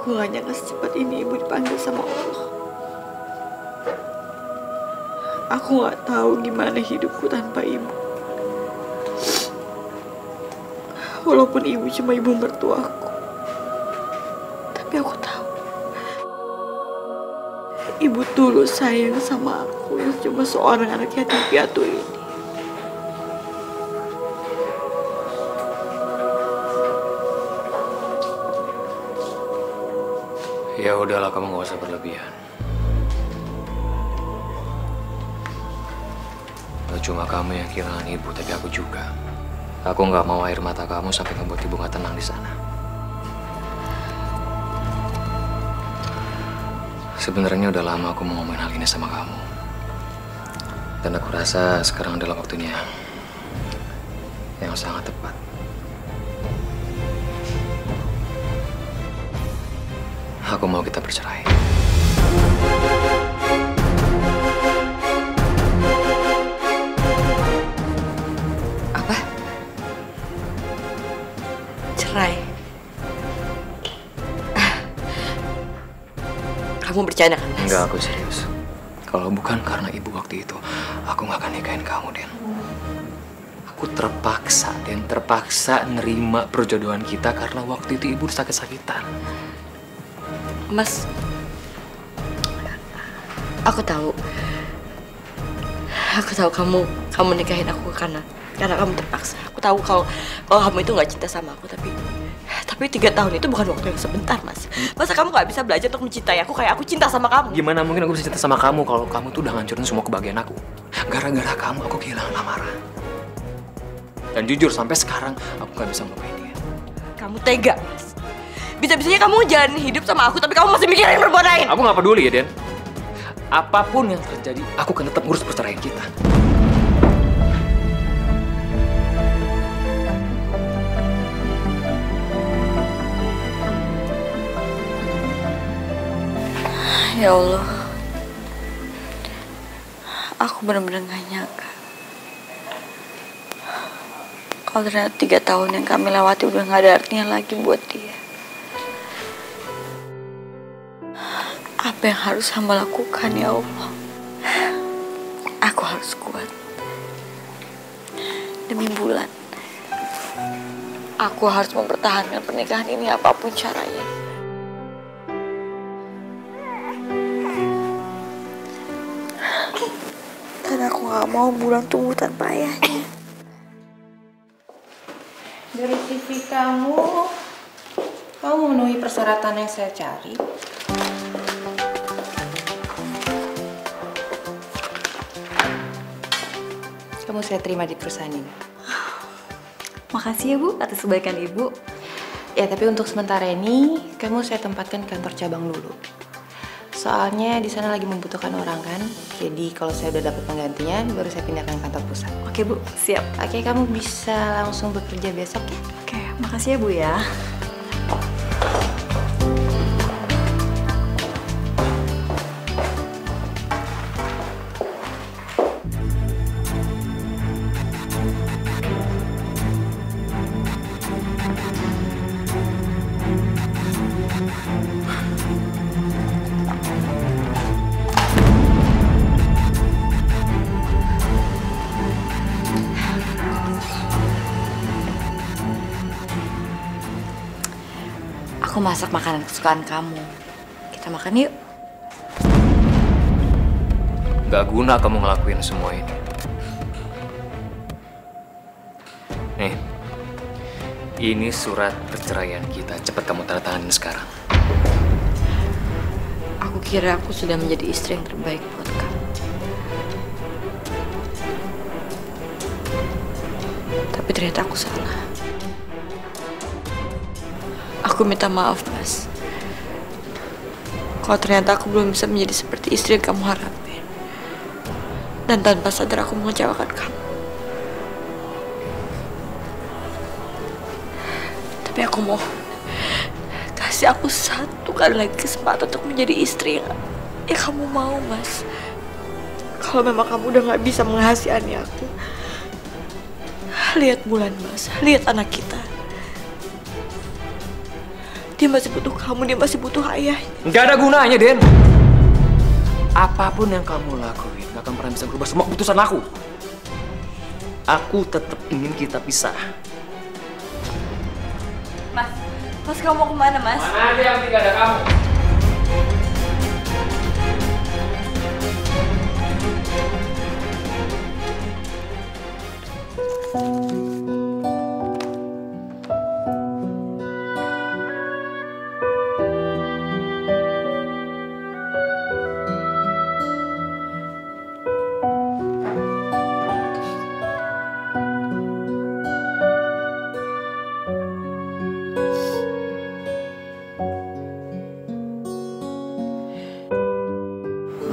Aku gak nyangka secepat ini ibu dipanggil sama Allah. Aku gak tahu gimana hidupku tanpa ibu. Walaupun ibu cuma ibu mertuaku, tapi aku tahu ibu tulus sayang sama aku yang cuma seorang anak yatim piatu ini. Ya udahlah, kamu gak usah berlebihan. Gak cuma kamu yang kehilangan ibu, tapi aku juga. Aku gak mau air mata kamu sampai membuat ibu gak tenang di sana. Sebenarnya udah lama aku mau ngomongin hal ini sama kamu. Dan aku rasa sekarang adalah waktunya yang sangat tepat. Aku mau kita bercerai. Apa? Cerai? Kamu bercanda kan, Mas? Enggak, aku serius. Kalau bukan karena ibu waktu itu, aku gak akan nikahin kamu, Den. Aku terpaksa nerima perjodohan kita karena waktu itu ibu sakit-sakitan. Mas, aku tahu kamu nikahin aku karena kamu terpaksa. Aku tahu kalau kamu itu nggak cinta sama aku, tapi 3 tahun itu bukan waktu yang sebentar, Mas. Masa kamu nggak bisa belajar untuk mencintai aku kayak aku cinta sama kamu? Gimana mungkin aku bisa cinta sama kamu kalau kamu tuh udah ngancurin semua kebahagiaan aku? Gara-gara kamu aku kehilangan lamaran. Dan jujur sampai sekarang aku nggak bisa ngelupain dia. Kamu tega, Mas. Bisa-bisanya kamu jalanin hidup sama aku, tapi kamu masih mikirin perempuan lain. Aku nggak peduli ya, Den. Apapun yang terjadi, aku akan tetap ngurus perceraian kita. Ya Allah, aku benar-benar gak nyangka kalau ternyata 3 tahun yang kami lewati udah gak ada artinya lagi buat dia. Apa yang harus hamba lakukan, ya Allah? Aku harus kuat. Demi Bulan, aku harus mempertahankan pernikahan ini apapun caranya. Karena aku gak mau Bulan tumbuh tanpa ayahnya. Dari CV kamu memenuhi persyaratan yang saya cari. Kamu saya terima di perusahaan ini. Makasih ya Bu atas kebaikan Ibu. Ya, tapi untuk sementara ini kamu saya tempatkan di kantor cabang dulu. Soalnya di sana lagi membutuhkan orang kan. Jadi kalau saya udah dapat penggantinya, baru saya pindahkan kantor pusat. Oke Bu, siap. Oke, kamu bisa langsung bekerja besok ya? Oke, makasih ya Bu ya. Aku masak makanan kesukaan kamu. Kita makan yuk. Gak guna kamu ngelakuin semua ini. Nih, ini surat perceraian kita. Cepat kamu tanda tanganin sekarang. Aku kira aku sudah menjadi istri yang terbaik buat kamu. Tapi ternyata aku salah. Aku minta maaf, Mas. Kalau ternyata aku belum bisa menjadi seperti istri yang kamu harapin. Dan tanpa sadar aku mengecewakan kamu. Tapi aku mohon, kasih aku 1 kali lagi kesempatan untuk menjadi istri yang kamu mau, Mas. Kalau memang kamu udah gak bisa mengasihani aku, lihat Bulan, Mas. Lihat anak kita. Dia masih butuh kamu, dia masih butuh ayahnya. Nggak ada gunanya, Den. Apapun yang kamu lakuin nggak akan pernah bisa berubah semua keputusan aku. Aku tetap ingin kita pisah. Mas kamu mau kemana, Mas? Mana aja yang tidak ada kamu.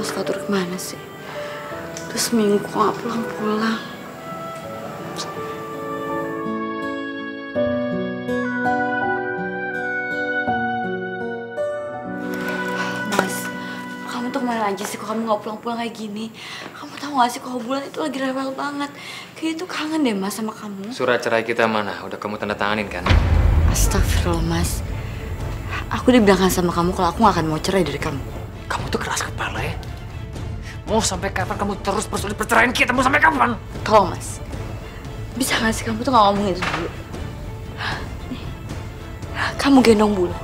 Mas Fatur kemana sih? Terus seminggu kok gak pulang-pulang? Mas, kamu tuh kemana aja sih kok kamu gak pulang-pulang kayak gini? Kamu tahu gak sih kalau Bulan itu lagi rewel banget? Kayaknya tuh kangen deh Mas sama kamu. Surat cerai kita mana? Udah kamu tanda tanganin kan? Astagfirullah Mas. Aku udah bilangkan sama kamu kalau aku gak akan mau cerai dari kamu. Kamu tuh keras kepala ya? Mau sampai kapan kamu terus persulit perceraian kita? Mau sampai kapan? Tolong Mas, bisa gak sih kamu tuh gak ngomong itu dulu? Nih, kamu gendong Bulan.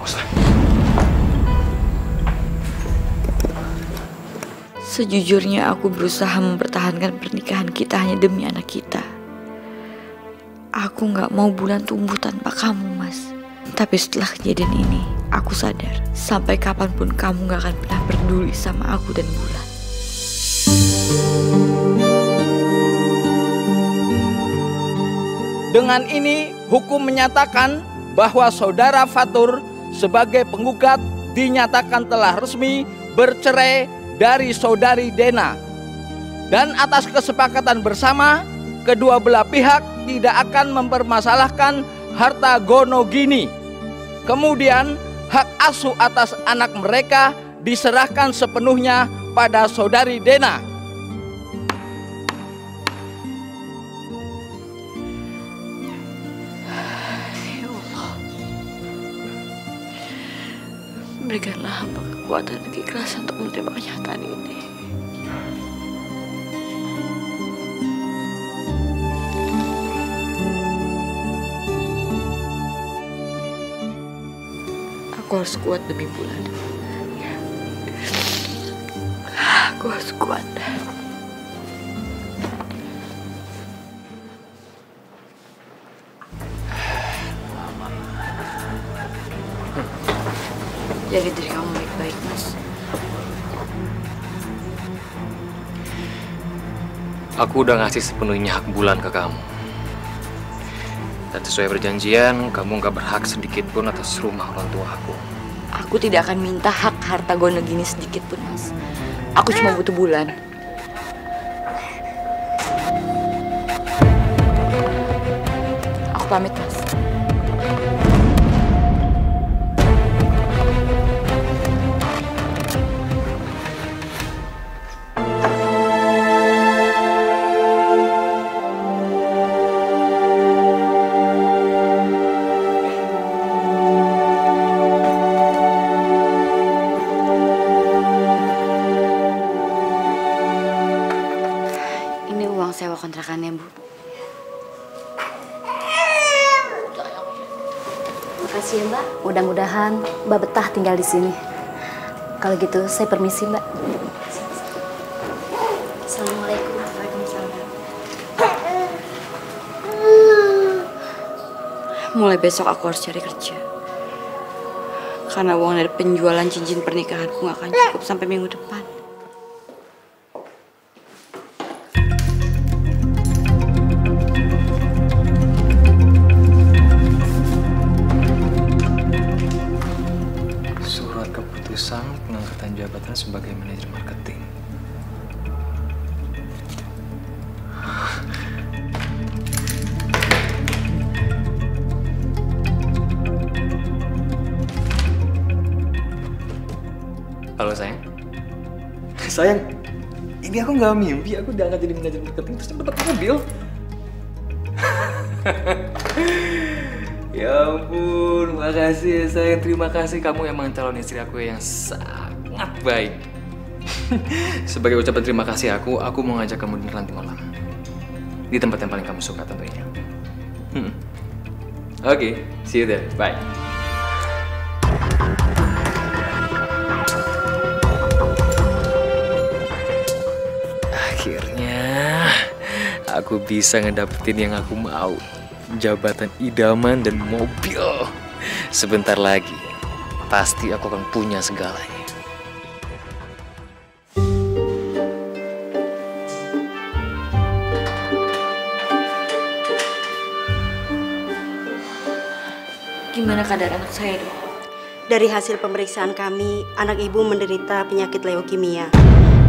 Sejujurnya aku berusaha mempertahankan pernikahan kita hanya demi anak kita. Aku gak mau Bulan tumbuh tanpa kamu, Mas. Tapi setelah kejadian ini, aku sadar sampai kapanpun kamu gak akan pernah peduli sama aku dan Bulan. Dengan ini, hukum menyatakan bahwa saudara Fatur sebagai penggugat dinyatakan telah resmi bercerai dari saudari Dena. Dan atas kesepakatan bersama, kedua belah pihak tidak akan mempermasalahkan harta gonogini. Kemudian, hak asuh atas anak mereka diserahkan sepenuhnya pada saudari Dena. Ya Allah, berikanlah hamba kekuatan dan keikhlasan untuk menerima kenyataan ini. Aku harus kuat demi Bulan. Aku harus kuat. Jaga diri kamu baik-baik, Mas. Aku udah ngasih sepenuhnya hak Bulan ke kamu. Dan sesuai perjanjian, kamu gak berhak sedikit pun atas rumah orang tua aku. Aku tidak akan minta hak harta gonogini sedikit pun, Mas. Aku cuma butuh Bulan. Aku pamit, Mas. Sewa kontrakannya, Bu. Makasih ya, Mbak. Mudah-mudahan Mbak betah tinggal di sini. Kalau gitu, saya permisi, Mbak. Assalamualaikum. Waalaikumsalam. Mulai besok aku harus cari kerja. Karena uang dari penjualan cincin pernikahanku gak akan cukup sampai minggu depan. Pengangkatan jabatan sebagai manajer marketing. Halo sayang. Sayang, ini aku nggak mimpi. Aku diangkat jadi manajer marketing terus dapat mobil. Ya ampun, makasih ya sayang. Terima kasih, kamu emang calon istri aku yang sangat baik. Sebagai ucapan terima kasih aku mau ngajak kamu dinner nanti malam. Di tempat yang paling kamu suka tentunya. Oke, see you there. Bye. Akhirnya aku bisa ngedapetin yang aku mau. Jabatan idaman dan mobil. Sebentar lagi pasti aku akan punya segalanya. Gimana keadaan anak saya, Dok? Dari hasil pemeriksaan kami, anak ibu menderita penyakit leukemia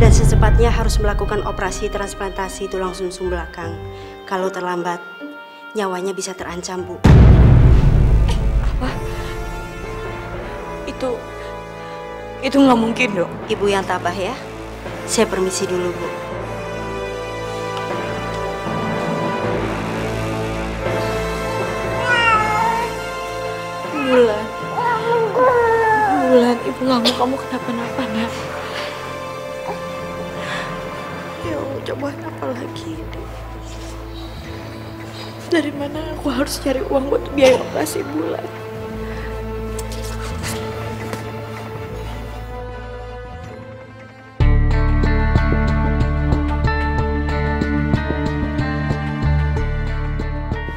dan secepatnya harus melakukan operasi transplantasi tulang sumsum belakang. Kalau terlambat, nyawanya bisa terancam, Bu. Apa? Itu nggak mungkin, Dok. Ibu yang tabah ya. Saya permisi dulu, Bu. Bulan, Ibu nggak mau kamu kenapa-napa, Nak. Ya Allah, cobaan apa lagi ini? Dari mana aku harus cari uang buat biaya operasi Bulan?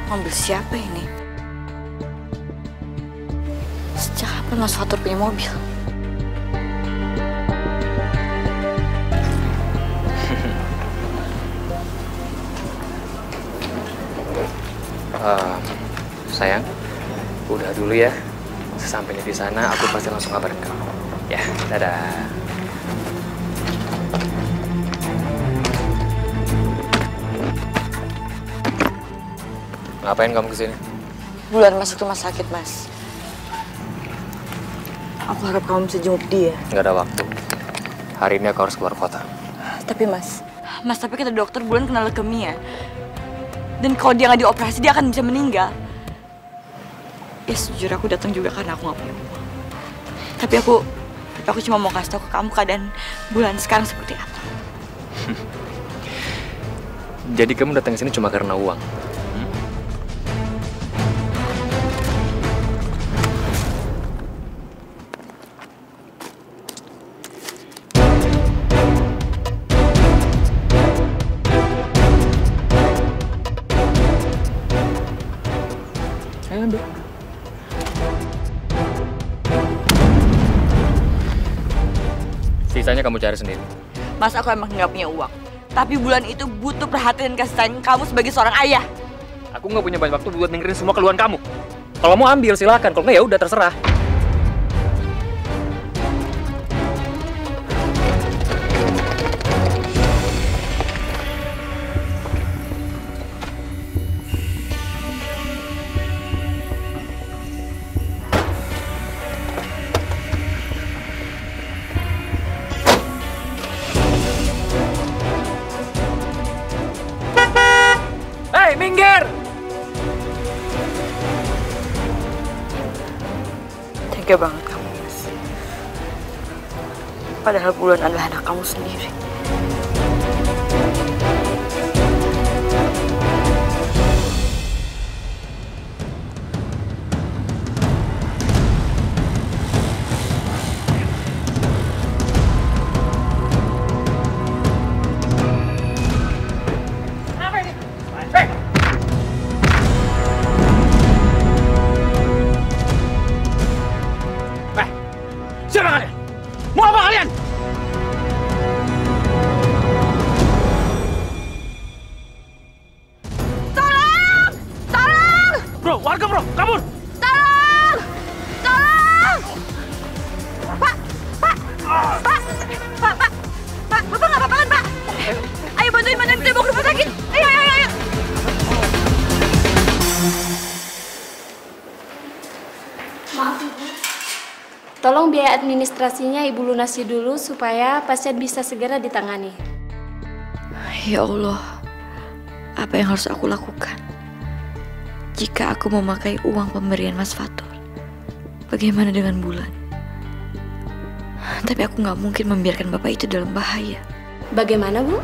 Mobil siapa ini? Sejak kapan Mas Fatur punya mobil? Sayang, udah dulu ya. Sesampainya di sana, aku pasti langsung kabarin kamu. Ya, dadah. Ngapain kamu kesini? Bulan masuk rumah sakit, Mas. Aku harap kamu bisa jenguk dia. Nggak ada waktu. Hari ini aku harus keluar kota. Tapi Mas, tapi kata dokter Bulan kena leukemia. Dan kalau dia nggak dioperasi, dia akan bisa meninggal. Ya sejujur aku datang juga karena aku nggak punya uang. Tapi aku cuma mau kasih tau ke kamu keadaan Bulan sekarang seperti apa. Jadi kamu datang ke sini cuma karena uang? Sisanya kamu cari sendiri. Mas, aku emang nggak punya uang. Tapi Bulan itu butuh perhatian dan kasih sayang kamu sebagai seorang ayah. Aku nggak punya banyak waktu buat dengerin semua keluhan kamu. Kalau mau ambil silakan, kalau nggak ya udah terserah. Minggir! Tega banget kamu, Mas. Padahal Bulan adalah anak kamu sendiri. Siapa kalian? Mau apa kalian? Tolong! Tolong! Bro, warga bro, kabur! Tolong! Tolong! Pak! Pak! Pak! Pak! Pak! Pak! Bapak nggak apa-apa kan, Pak? Ayo bantuin kita bawa ke rumah sakit. Ayo, ayo, ayo. Maaf, Ibu. Tolong biaya administrasinya Ibu lunasi dulu supaya pasien bisa segera ditangani. Ya Allah, apa yang harus aku lakukan? jika aku memakai uang pemberian Mas Fatur, bagaimana dengan Bulan? Tapi aku nggak mungkin membiarkan bapak itu dalam bahaya. Bagaimana, Bu?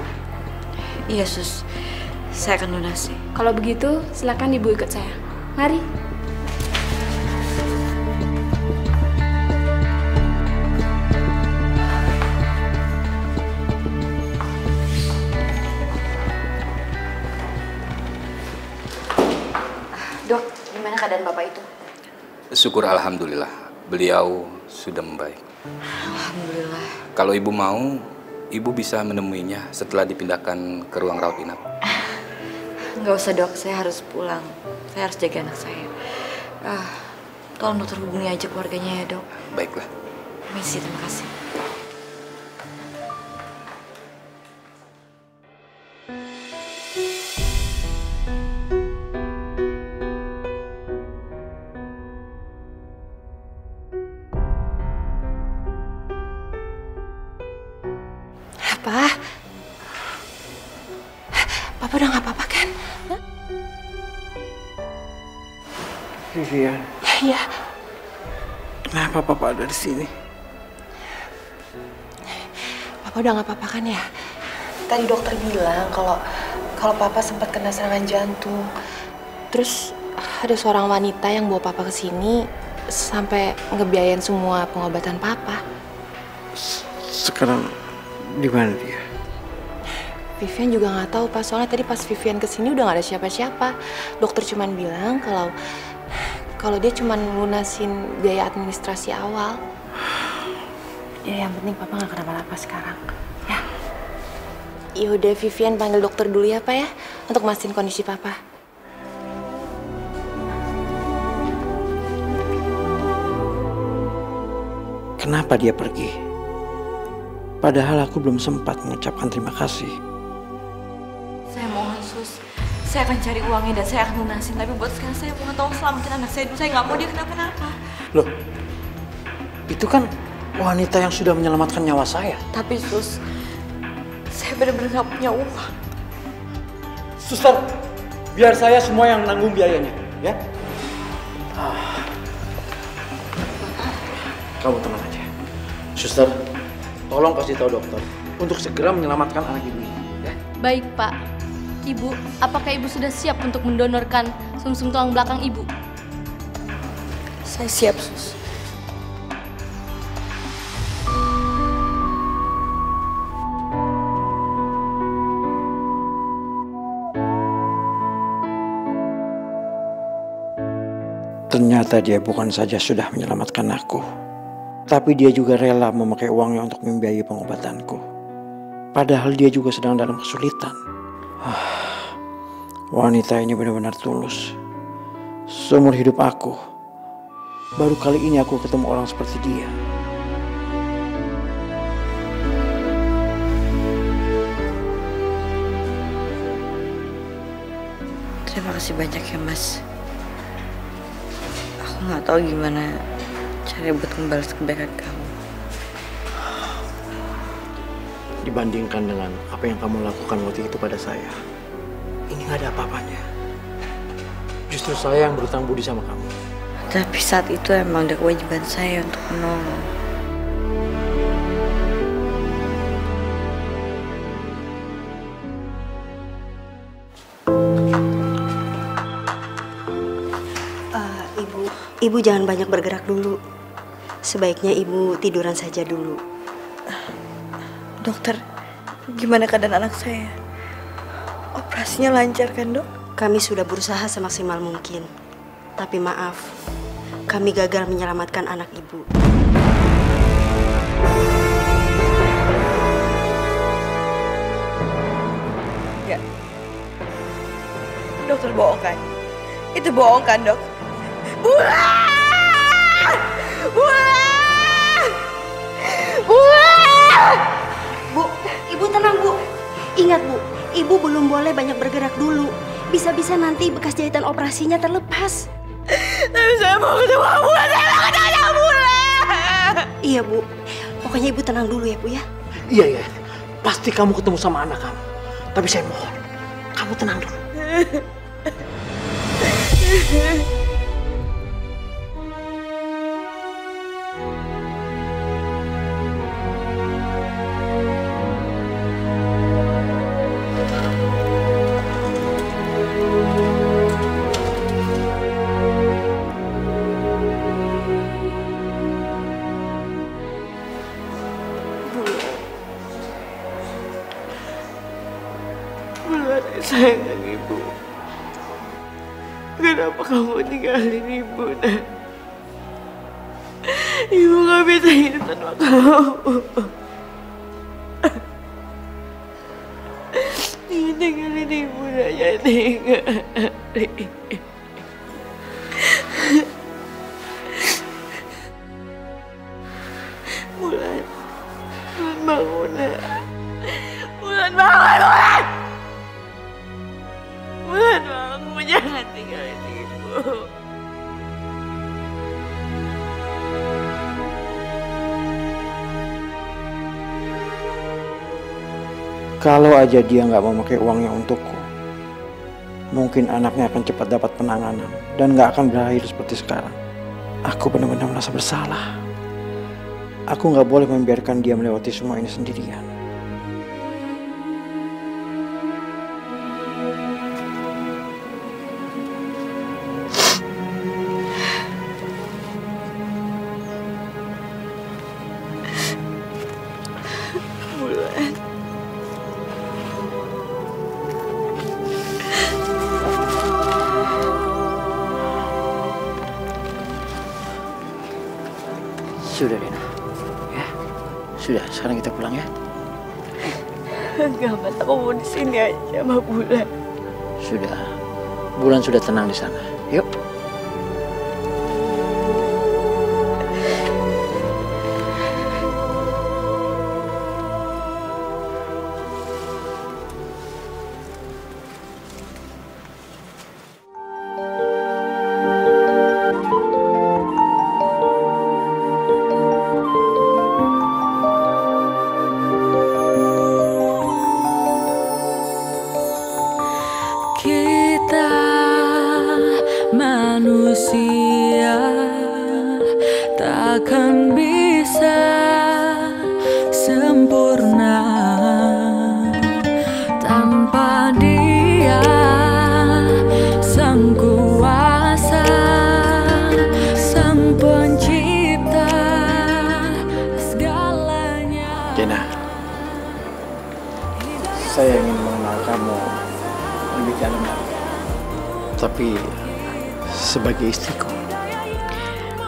Iya, Sus. Saya akan lunasi. Kalau begitu, silakan Ibu ikut saya. Mari. Dok, gimana keadaan bapak itu? Syukur alhamdulillah, beliau sudah membaik. Alhamdulillah. Kalau ibu mau, ibu bisa menemuinya setelah dipindahkan ke ruang rawat inap. Nggak usah dok, saya harus pulang. Saya harus jaga anak saya. Tolong dokter hubungi aja keluarganya ya dok. Baiklah. Misi, terima kasih. Papa udah gak apa-apa kan? Vivian. Iya. Kenapa Papa ada di sini? Papa udah gak apa-apa kan ya? Tadi dokter bilang kalau Papa sempat kena serangan jantung. Terus ada seorang wanita yang bawa Papa ke sini sampai ngebiayain semua pengobatan Papa. Sekarang di mana dia? Vivian juga nggak tahu Pak, soalnya tadi pas Vivian kesini udah nggak ada siapa-siapa. Dokter cuman bilang kalau dia cuman lunasin biaya administrasi awal. Ya yang penting Papa nggak kenapa-napa sekarang. Ya. Yaudah Vivian panggil dokter dulu ya Pak ya, untuk mastiin kondisi Papa. Kenapa dia pergi? Padahal aku belum sempat mengucapkan terima kasih. Saya mohon sus, saya akan cari uangnya dan saya akan lunasin. Tapi buat sekarang saya mohon tolong selamatin anak saya dulu. Saya nggak mau dia kenapa-napa. Loh, itu kan wanita yang sudah menyelamatkan nyawa saya. Tapi sus, saya benar-benar nggak punya uang. Suster, biar saya semua yang nanggung biayanya, ya. Kamu tenang aja. Suster, tolong kasih tahu dokter untuk segera menyelamatkan anak ibu ini, ya. Baik, Pak. Ibu, apakah Ibu sudah siap untuk mendonorkan sumsum tulang belakang Ibu? Saya siap, sus. Ternyata dia bukan saja sudah menyelamatkan aku, tapi dia juga rela memakai uangnya untuk membiayai pengobatanku. Padahal dia juga sedang dalam kesulitan. Wanita ini benar-benar tulus. Seumur hidup aku, baru kali ini aku ketemu orang seperti dia. Terima kasih banyak ya mas. Aku nggak tahu gimana cara buat membalas kebaikan kamu. Dibandingkan dengan apa yang kamu lakukan waktu itu pada saya, ini nggak ada apa-apanya. Justru saya yang berutang budi sama kamu. Tapi saat itu emang udah kewajiban saya untuk menolong. Ibu jangan banyak bergerak dulu. Sebaiknya Ibu tiduran saja dulu. Dokter, gimana keadaan anak saya? Operasinya lancar kan, Dok? Kami sudah berusaha semaksimal mungkin. Tapi maaf, kami gagal menyelamatkan anak Ibu. Ya. Dokter bohong kan? Itu bohong kan, Dok? Bulan! Bulan! Bulan! Bu, Ibu tenang, Bu. Ingat, Bu, Ibu belum boleh banyak bergerak dulu. Bisa-bisa nanti bekas jahitan operasinya terlepas. Tapi saya mau ketemu Bulan, saya mau ketemu Bulan! Iya, Bu. Pokoknya Ibu tenang dulu ya, Bu ya. Iya, pasti kamu ketemu sama anak kamu. Tapi saya mohon, kamu tenang dulu. Sayang Ibu, kenapa kamu tinggalin Ibu, Nak? Ibu gak bisa hidup tanpa kamu. Jangan tinggalin Ibu, Nak. Jangan tinggalin. Bulan bangun, Nak. Bulan bangun, Bulan! Bulan bangun, jangan tinggalin Ibu. Kalau aja dia nggak mau pakai uangnya untukku, mungkin anaknya akan cepat dapat penanganan dan nggak akan berakhir seperti sekarang. Aku benar-benar merasa bersalah. Aku nggak boleh membiarkan dia melewati semua ini sendirian. Sudah, Dena. Ya, sudah. Sekarang kita pulang ya. Enggak, Mas. Aku mau di sini aja sama Bulan. Sudah. Bulan sudah tenang di sana. Yuk. Manusia takkan bisa sempurna tanpa Dia, Sang Kuasa, Sang Pencipta segalanya. Dena, saya ingin mengenal kamu lebih dalam lagi. Tapi sebagai istriku.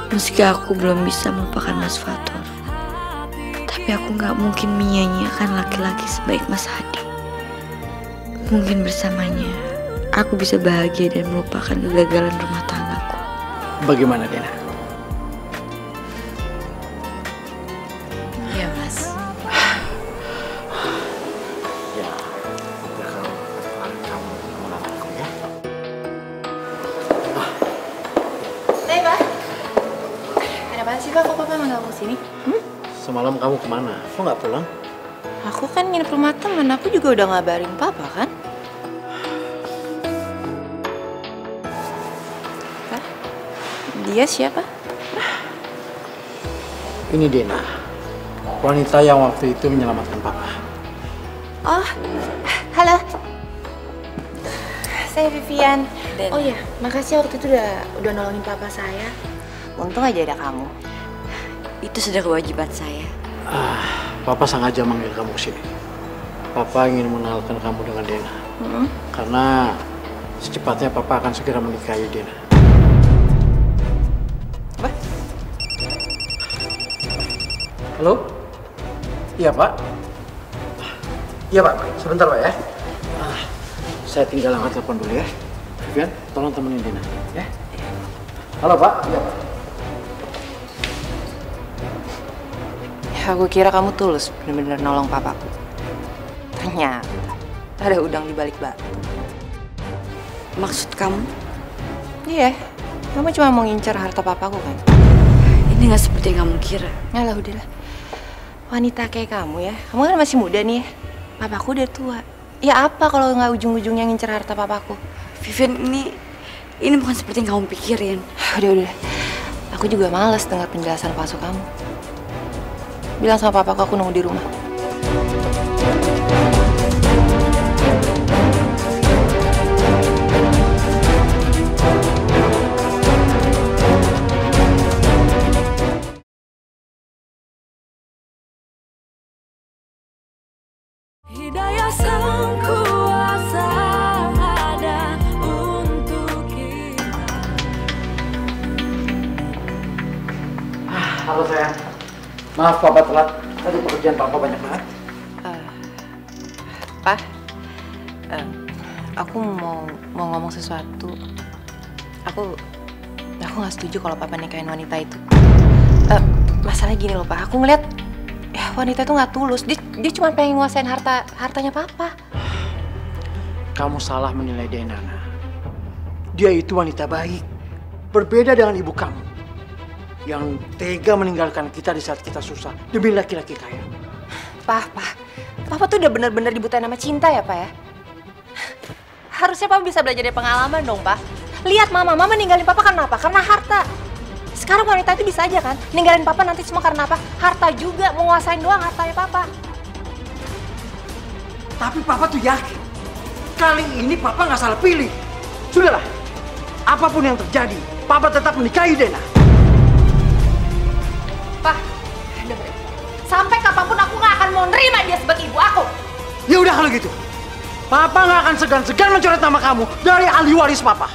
Meski aku belum bisa melupakan Mas Fatur, tapi aku gak mungkin menyanyiakan laki-laki sebaik Mas Hadi. Mungkin bersamanya, aku bisa bahagia dan melupakan kegagalan rumah tanggaku. Bagaimana, Dena? Iya, Mas. Ya, kalau kamu mengenal aku ya. Ada apaan sih, Pak? Kok Papa manggil aku sini? Semalam kamu kemana? Kok nggak pulang? Aku kan nginep rumah temen, aku juga udah ngabarin Papa kan? Pak? Dia siapa? Ini Dena, wanita yang waktu itu menyelamatkan Papa. Oh, halo. Saya Vivian. Oh iya, makasih waktu itu udah nolongin Papa saya. Untung aja ada kamu. Itu sudah kewajiban saya. Papa sengaja manggil kamu ke sini. Papa ingin mengenalkan kamu dengan Dena. Karena secepatnya Papa akan segera menikahi Dena. Apa? Halo? Iya, Pak. Iya, Pak. Sebentar, Pak ya. Saya tinggal angkat telepon dulu ya. Vivian, tolong temenin Dena, ya. Halo, Pak. Iya, Pak. Aku kira kamu tulus bener-bener nolong papaku. Ternyata ada udang di balik batu. Maksud kamu? Iya, kamu cuma mau ngincer harta papaku kan? Ini nggak seperti yang kamu kira. Yalah udahlah. Wanita kayak kamu ya, kamu kan masih muda nih ya. Papaku udah tua. Ya apa kalau nggak ujung-ujungnya ngincer harta papaku? Vivian, Ini bukan seperti yang kamu pikirin. Udah. Aku juga males dengar penjelasan palsu kamu. Bilang sama papa aku nunggu di rumah. Hidayah sang kuasa ada untuk kita. Halo sayang. Maaf papa telat. Tadi pekerjaan papa banyak banget. Pak, aku mau ngomong sesuatu. Aku nggak setuju kalau papa nikahin wanita itu. Masalahnya gini loh Pak, aku ngeliat wanita itu nggak tulus. Dia cuma pengen nguasain hartanya papa. Kamu salah menilai Dena. Dia itu wanita baik. Berbeda dengan ibu kamu yang tega meninggalkan kita di saat kita susah demi laki-laki kaya. Papa tuh udah bener-bener dibutain sama cinta ya Pak ya. Harusnya Papa bisa belajar dari pengalaman dong Pak. Lihat Mama ninggalin Papa karena apa? Karena harta. Sekarang wanita itu bisa aja kan ninggalin Papa nanti semua karena apa? Harta juga, menguasain doang hartanya Papa. Tapi Papa tuh yakin kali ini Papa nggak salah pilih. Sudahlah, apapun yang terjadi, Papa tetap menikahi Dena. Pak, dengerin. Sampai kapanpun aku nggak akan mau nerima dia sebagai ibu aku. Ya udah kalau gitu, Papa nggak akan segan-segan mencoret nama kamu dari ahli waris Papa.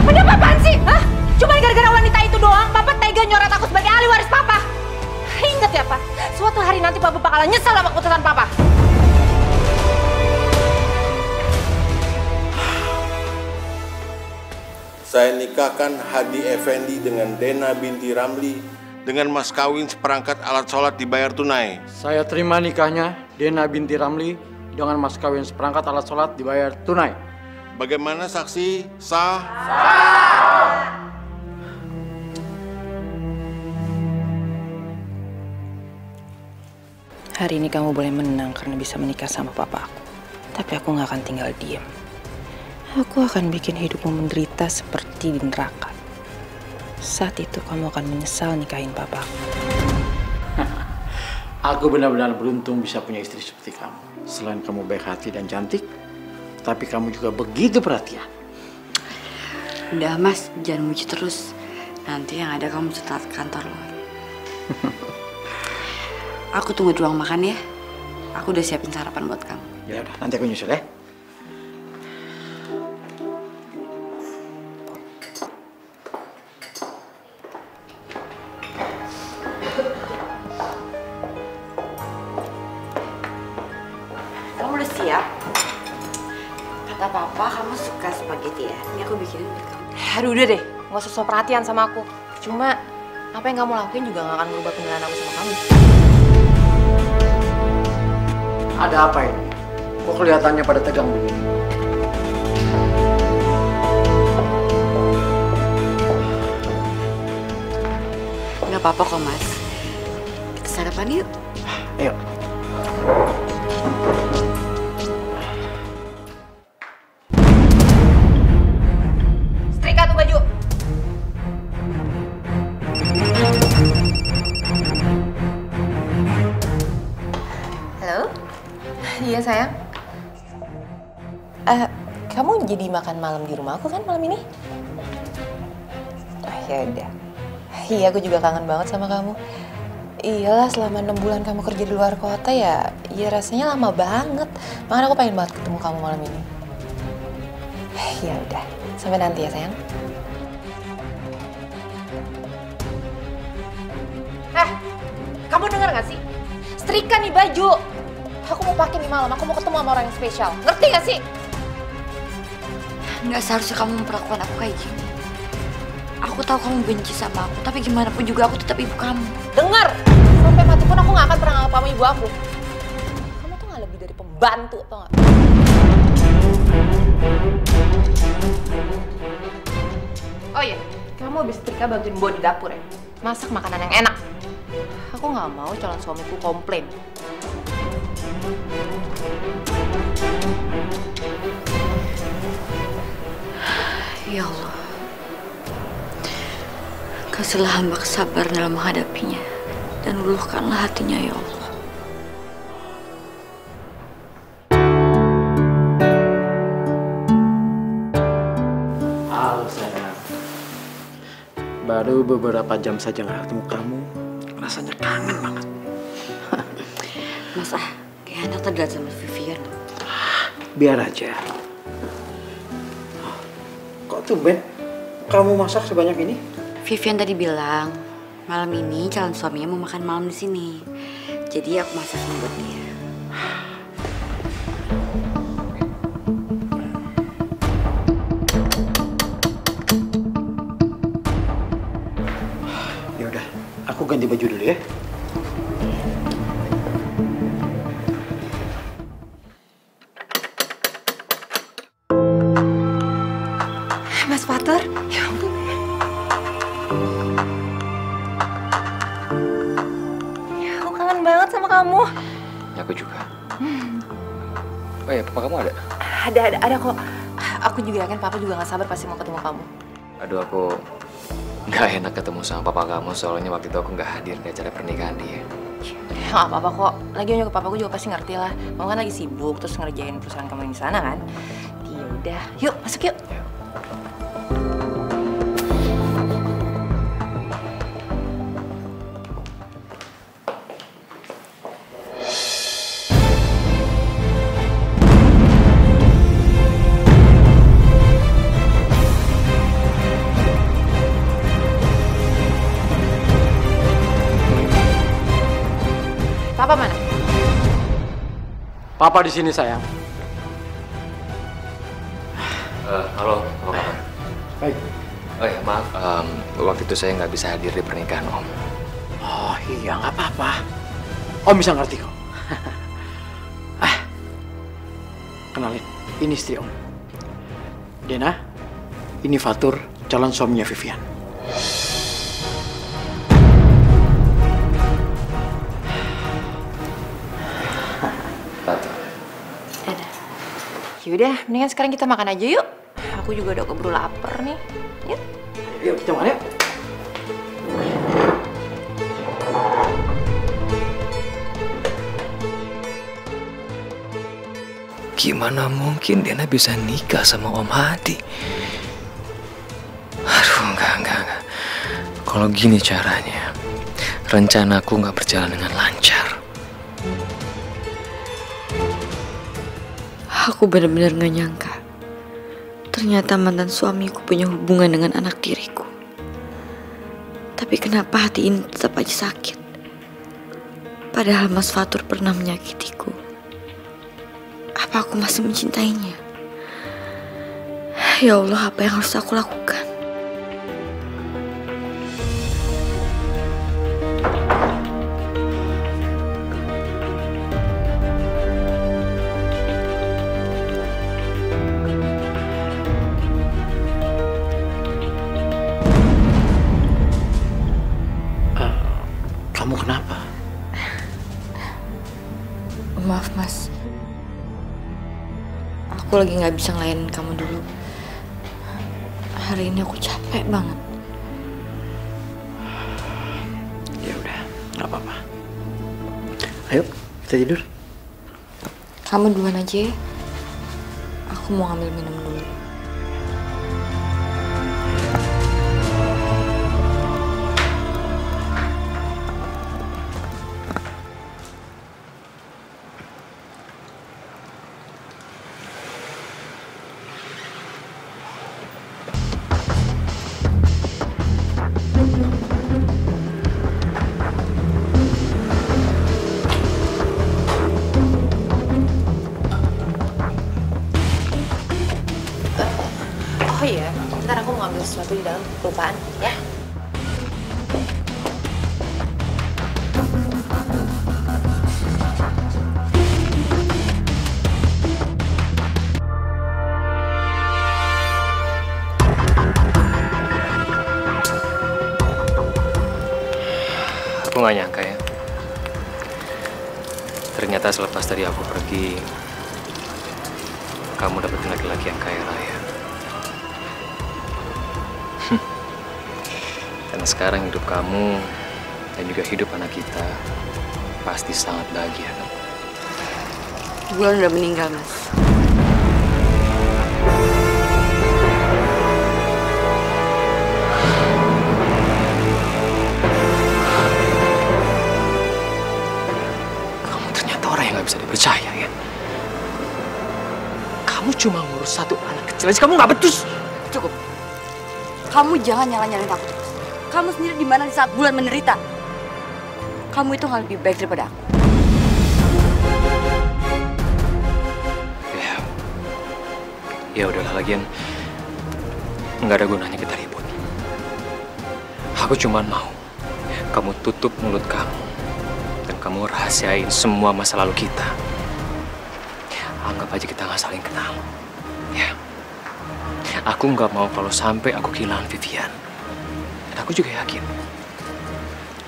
Apa apaan sih? Hah? Cuma gara-gara wanita itu doang, Papa tega nyoret aku sebagai ahli waris Papa. Ingat ya Pak, suatu hari nanti Papa bakalan nyesal sama keputusan Papa. Saya nikahkan Hadi Effendi dengan Dena binti Ramli dengan mas kawin seperangkat alat sholat dibayar tunai. Saya terima nikahnya Dena binti Ramli dengan mas kawin seperangkat alat sholat dibayar tunai. Bagaimana saksi? Sah? Hari ini kamu boleh menang karena bisa menikah sama papa aku. Tapi aku nggak akan tinggal diam. Aku akan bikin hidupmu menderita seperti di neraka. Saat itu kamu akan menyesal nikahin papa aku. Aku benar-benar beruntung bisa punya istri seperti kamu. Selain kamu baik hati dan cantik, tapi kamu juga begitu perhatian. Udah Mas, jangan muji terus. Nanti yang ada kamu cetat kantor loh. Aku tunggu di ruang makan ya. Aku udah siapin sarapan buat kamu. Ya udah, nanti aku nyusul ya. Kamu udah siap? Kata papa kamu suka spaghetti ya? Ini aku bikinin buat kamu. Aduh udah deh, nggak usah so perhatian sama aku. Cuma apa yang kamu lakuin juga nggak akan merubah penilaian aku sama kamu. Ada apa ini? Kok kelihatannya pada tegang begini? Nggak apa-apa kok Mas. Kita sarapan yuk. Ayo. Setrika tuh baju. Halo? Iya sayang. Kamu jadi makan malam di rumah aku kan malam ini? Ya udah. Iya, aku juga kangen banget sama kamu. Iyalah, selama 6 bulan kamu kerja di luar kota ya rasanya lama banget. Makanya aku pengen banget ketemu kamu malam ini. Ya udah, sampai nanti ya sayang. Kamu denger gak sih? Setrika nih baju. Aku mau pakai nih malam, aku mau ketemu sama orang yang spesial. Ngerti gak sih? Nggak seharusnya kamu memperlakukan aku kayak gini. Aku tahu kamu benci sama aku, tapi gimana pun juga aku tetap ibu kamu. Dengar! Sampai mati pun aku gak akan pernah nganggap kamu ibu aku. Kamu tuh gak lebih dari pembantu, tau gak? Oh iya, kamu habis setrika bantuin Bo di dapur ya? Masak makanan yang enak. Aku gak mau calon suamiku komplain. Ya Allah. Kasihlah hamba kesabaran dalam menghadapinya, dan luluhkanlah hatinya ya Allah. Baru beberapa jam saja nggak ketemu kamu, rasanya kangen banget. Mas kayak anak terlihat sama Vivian. Biar aja. Kok tumben kamu masak sebanyak ini? Vivian tadi bilang malam ini calon suaminya mau makan malam di sini, jadi aku masak buat dia. Aku ganti baju dulu ya. Mas Fatur, ya ampun. Ya, aku kangen banget sama kamu. Ya, aku juga. Oh ya, papa kamu ada? Ada kok. Aku juga yakin papa juga gak sabar pasti mau ketemu kamu. Aduh, aku nggak enak ketemu sama papa kamu, soalnya waktu itu aku nggak hadir di acara pernikahan dia. Ya nggak apa-apa kok. Lagian juga papaku juga pasti ngerti lah. Kamu kan lagi sibuk terus ngerjain perusahaan kamu di sana kan. Ya udah, yuk masuk yuk. Papa mana? Papa di sini sayang. Halo, apa kabar? Baik. Oh ya, maaf, waktu itu saya nggak bisa hadir di pernikahan Om. Oh iya, nggak apa-apa. Om bisa ngerti kok. Kenalin, ini istri Om. Dena, ini Fatur, calon suaminya Vivian. Yaudah, mendingan sekarang kita makan aja yuk. Aku juga udah keburu lapar nih. Yuk. Yuk, kita makan yuk. Gimana mungkin Dena bisa nikah sama Om Hadi? Aduh, enggak. Kalau gini caranya, rencanaku nggak berjalan dengan lancar. Aku benar-benar gak nyangka. Ternyata mantan suamiku punya hubungan dengan anak tiriku. Tapi kenapa hati ini tetap aja sakit? Padahal Mas Fatur pernah menyakitiku. Apa aku masih mencintainya? Ya Allah, apa yang harus aku lakukan? Kamu kenapa? Maaf Mas, aku lagi gak bisa ngelayanin kamu dulu. Hari ini aku capek banget. Ya udah, nggak apa-apa. Ayo, kita tidur. Kamu duluan aja ya. Aku mau ngambil minum dulu. Oh iya, ntar aku mau ngambil sesuatu di dalam, kelupaan ya. Aku nggak nyangka ya. Ternyata selepas tadi aku pergi, kamu dapetin laki-laki yang kaya raya. Karena sekarang hidup kamu dan juga hidup anak kita pasti sangat bahagia kan? Bulan udah meninggal, Mas. Kamu ternyata orang yang gak bisa dipercaya ya. Kamu cuma ngurus satu anak kecil aja, kamu gak becus. Cukup. Kamu jangan nyalain aku terus. Kamu sendiri di mana di saat Bulan menderita? Kamu itu nggak lebih baik daripada aku. Ya udahlah, lagian nggak ada gunanya kita ribut. Aku cuma mau kamu tutup mulut kamu dan kamu rahasiain semua masa lalu kita. Anggap aja kita nggak saling kenal. Ya. Aku nggak mau kalau sampai aku kehilangan Vivian. Dan aku juga yakin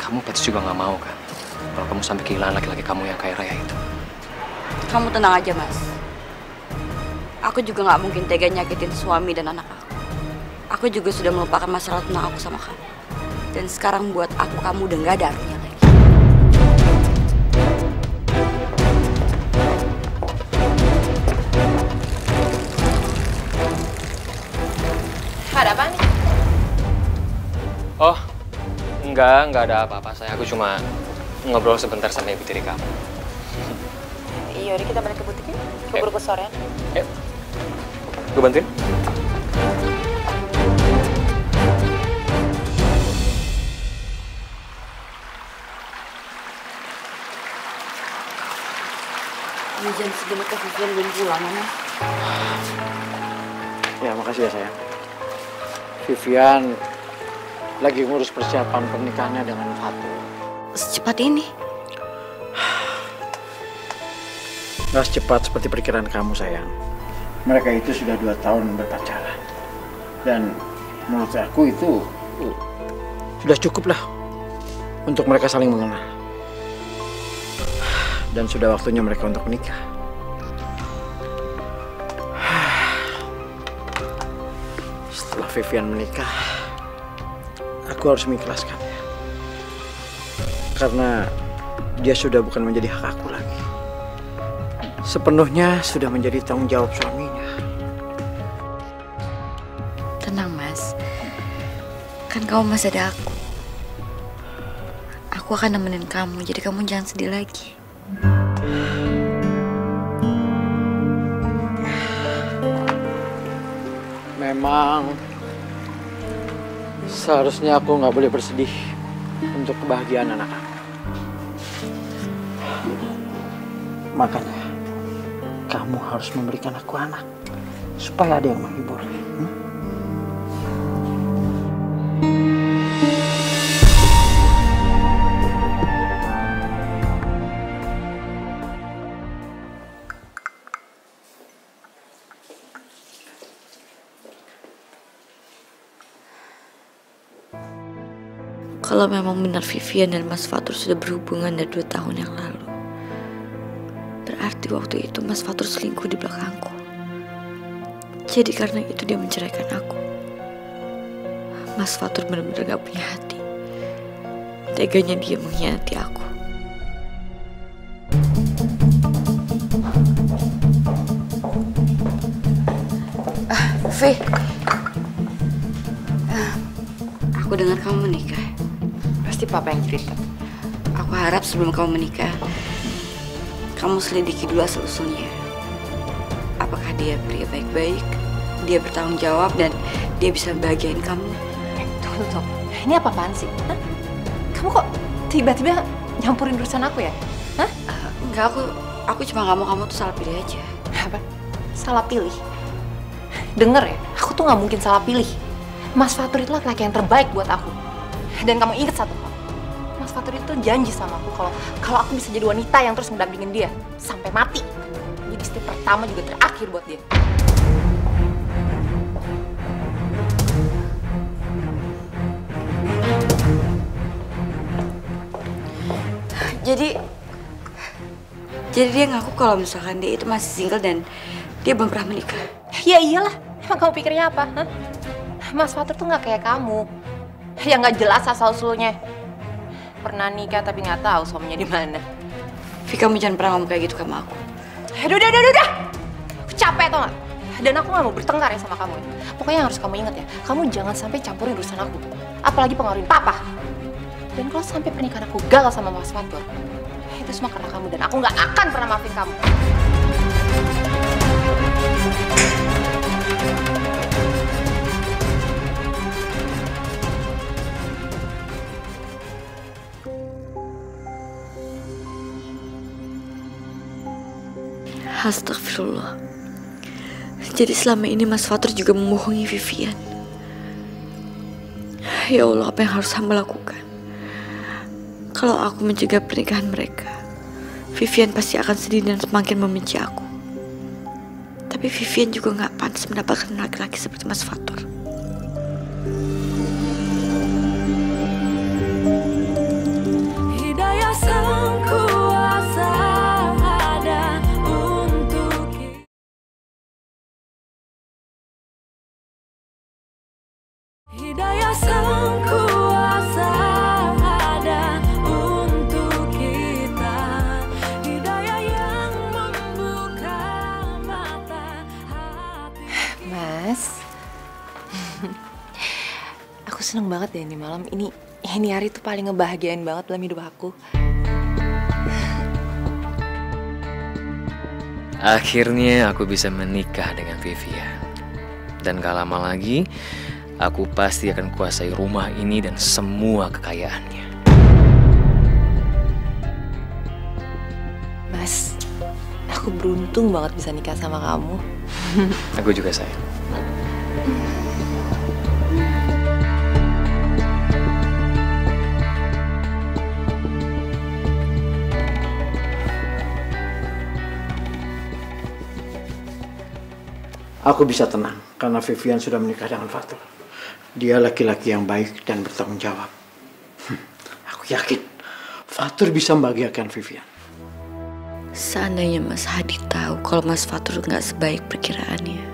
kamu pasti juga nggak mau kan kalau kamu sampai kehilangan laki-laki kamu yang kaya raya itu. Kamu tenang aja, Mas. Aku juga nggak mungkin tega nyakitin suami dan anak aku. Aku juga sudah melupakan masalah tentang aku sama kamu. Dan sekarang buat aku kamu udah nggak ada artinya lagi. Ada apa nih? Oh, enggak ada apa-apa. Aku cuma ngobrol sebentar sama ibu tiri kamu. Iya, udah kita balik ke butik ya? Keburu ke sore. Ayo, gue bantuin. Ini jam segini ke Vivian belum pulang, Mas. Ya, makasih ya sayang. Vivian lagi ngurus persiapan pernikahannya dengan Fatur. Secepat ini? Nggak secepat seperti perkiraan kamu sayang. Mereka itu sudah 2 tahun berpacaran. Dan menurut aku itu sudah cukup lah untuk mereka saling mengenal. Dan sudah waktunya mereka untuk menikah. Setelah Vivian menikah, aku harus mengikhlaskannya. Karena dia sudah bukan menjadi hak aku lagi. Sepenuhnya sudah menjadi tanggung jawab suaminya. Tenang, Mas. Kan kamu masih ada aku. Aku akan nemenin kamu, jadi kamu jangan sedih lagi. Memang seharusnya aku nggak boleh bersedih untuk kebahagiaan anak aku. Makanya kamu harus memberikan aku anak supaya ada yang menghibur. Kalau memang benar Vivian dan Mas Fatur sudah berhubungan dari 2 tahun yang lalu, berarti waktu itu Mas Fatur selingkuh di belakangku. Jadi karena itu dia menceraikan aku. Mas Fatur benar-benar gak punya hati. Teganya dia mengkhianati aku. Vi, aku dengar kamu menikah. Pasti papa yang cerita. Aku harap sebelum kamu menikah, kamu selidiki dulu asal-usulnya. Apakah dia pria baik-baik, dia bertanggung jawab, dan dia bisa bahagiain kamu? Tunggu. Ini apa-apaan sih? Hah? Kamu kok tiba-tiba nyampurin urusan aku ya? Hah? Enggak, aku cuma gak mau kamu tuh salah pilih aja. Apa? Salah pilih? Dengar ya, aku tuh gak mungkin salah pilih. Mas Fatur itu laki-laki yang terbaik buat aku. Dan kamu ingat satu hal, Mas Fatur itu janji sama aku kalau aku bisa jadi wanita yang terus mendampingin dia sampai mati. Jadi istri pertama juga terakhir buat dia. Jadi dia ngaku kalau misalkan dia itu masih single dan dia belum pernah menikah. Ya iyalah, emang kamu pikirnya apa? Hah? Mas Fatur tuh gak kayak kamu. Yang nggak jelas asal-usulnya. Pernah nikah tapi nggak tahu suaminya di mana. Vi, kamu jangan pernah ngomong kayak gitu sama aku. Udah. Aku capek tau gak? Dan aku gak mau bertengkar ya sama kamu. Pokoknya yang harus kamu ingat ya, kamu jangan sampai campurin urusan aku. Apalagi pengaruhin papa. Dan kalau sampai pernikahan aku gagal sama Mas Fatur, itu semua karena kamu dan aku gak akan pernah maafin kamu. Astagfirullah. Jadi selama ini Mas Fatur juga membohongi Vivian. Ya Allah, apa yang harus hamba lakukan? Kalau aku mencegah pernikahan mereka, Vivian pasti akan sedih dan semakin membenci aku. Tapi Vivian juga gak pantas mendapatkan laki-laki seperti Mas Fatur. Hidayah sang kuasa ada untuk kita. Hidayah sang kuasa ada untuk kita. Hidayah yang membuka mata hati. Mas, aku seneng banget deh ini malam. Ini hari tuh paling ngebahagiain banget dalam hidup aku. Akhirnya aku bisa menikah dengan Vivian. Dan gak lama lagi, aku pasti akan kuasai rumah ini dan semua kekayaannya. Mas, aku beruntung banget bisa nikah sama kamu. Aku juga sayang. Aku bisa tenang karena Vivian sudah menikah dengan Fatur. Dia laki-laki yang baik dan bertanggung jawab. Aku yakin Fatur bisa membahagiakan Vivian. Seandainya Mas Hadi tahu kalau Mas Fatur nggak sebaik perkiraannya,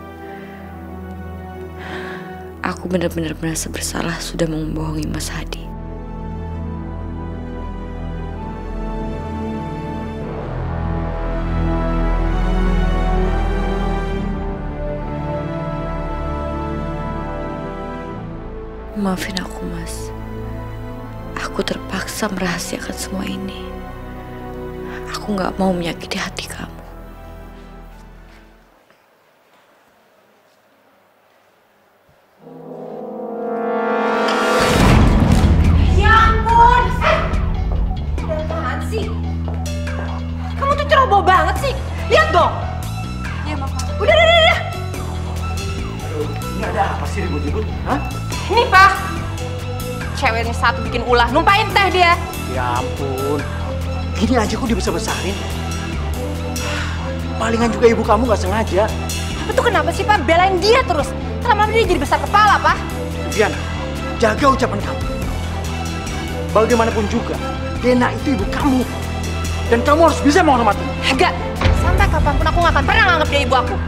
aku benar-benar merasa bersalah sudah membohongi Mas Hadi. Maafin aku, Mas. Aku terpaksa merahasiakan semua ini. Aku nggak mau menyakiti hati kamu. Ya ampun! Apaan sih? Kamu tuh ceroboh banget sih. Lihat dong. Ya, Mama. Udah. Ini ada apa sih ribut-ribut? Hah? Ini, Pak. Cewek ini satu bikin ulah, numpain teh dia. Ya ampun. Gini aja kok dibesar-besarin. Palingan juga ibu kamu nggak sengaja. Tapi tuh kenapa sih, Pak? Belain dia terus. Lama-lama dia jadi besar kepala, Pak. Vivian, jaga ucapan kamu. Bagaimanapun juga, Dena itu ibu kamu. Dan kamu harus bisa menghormati. Enggak. Sampai kapanpun aku nggak akan pernah nganggap dia ibu aku.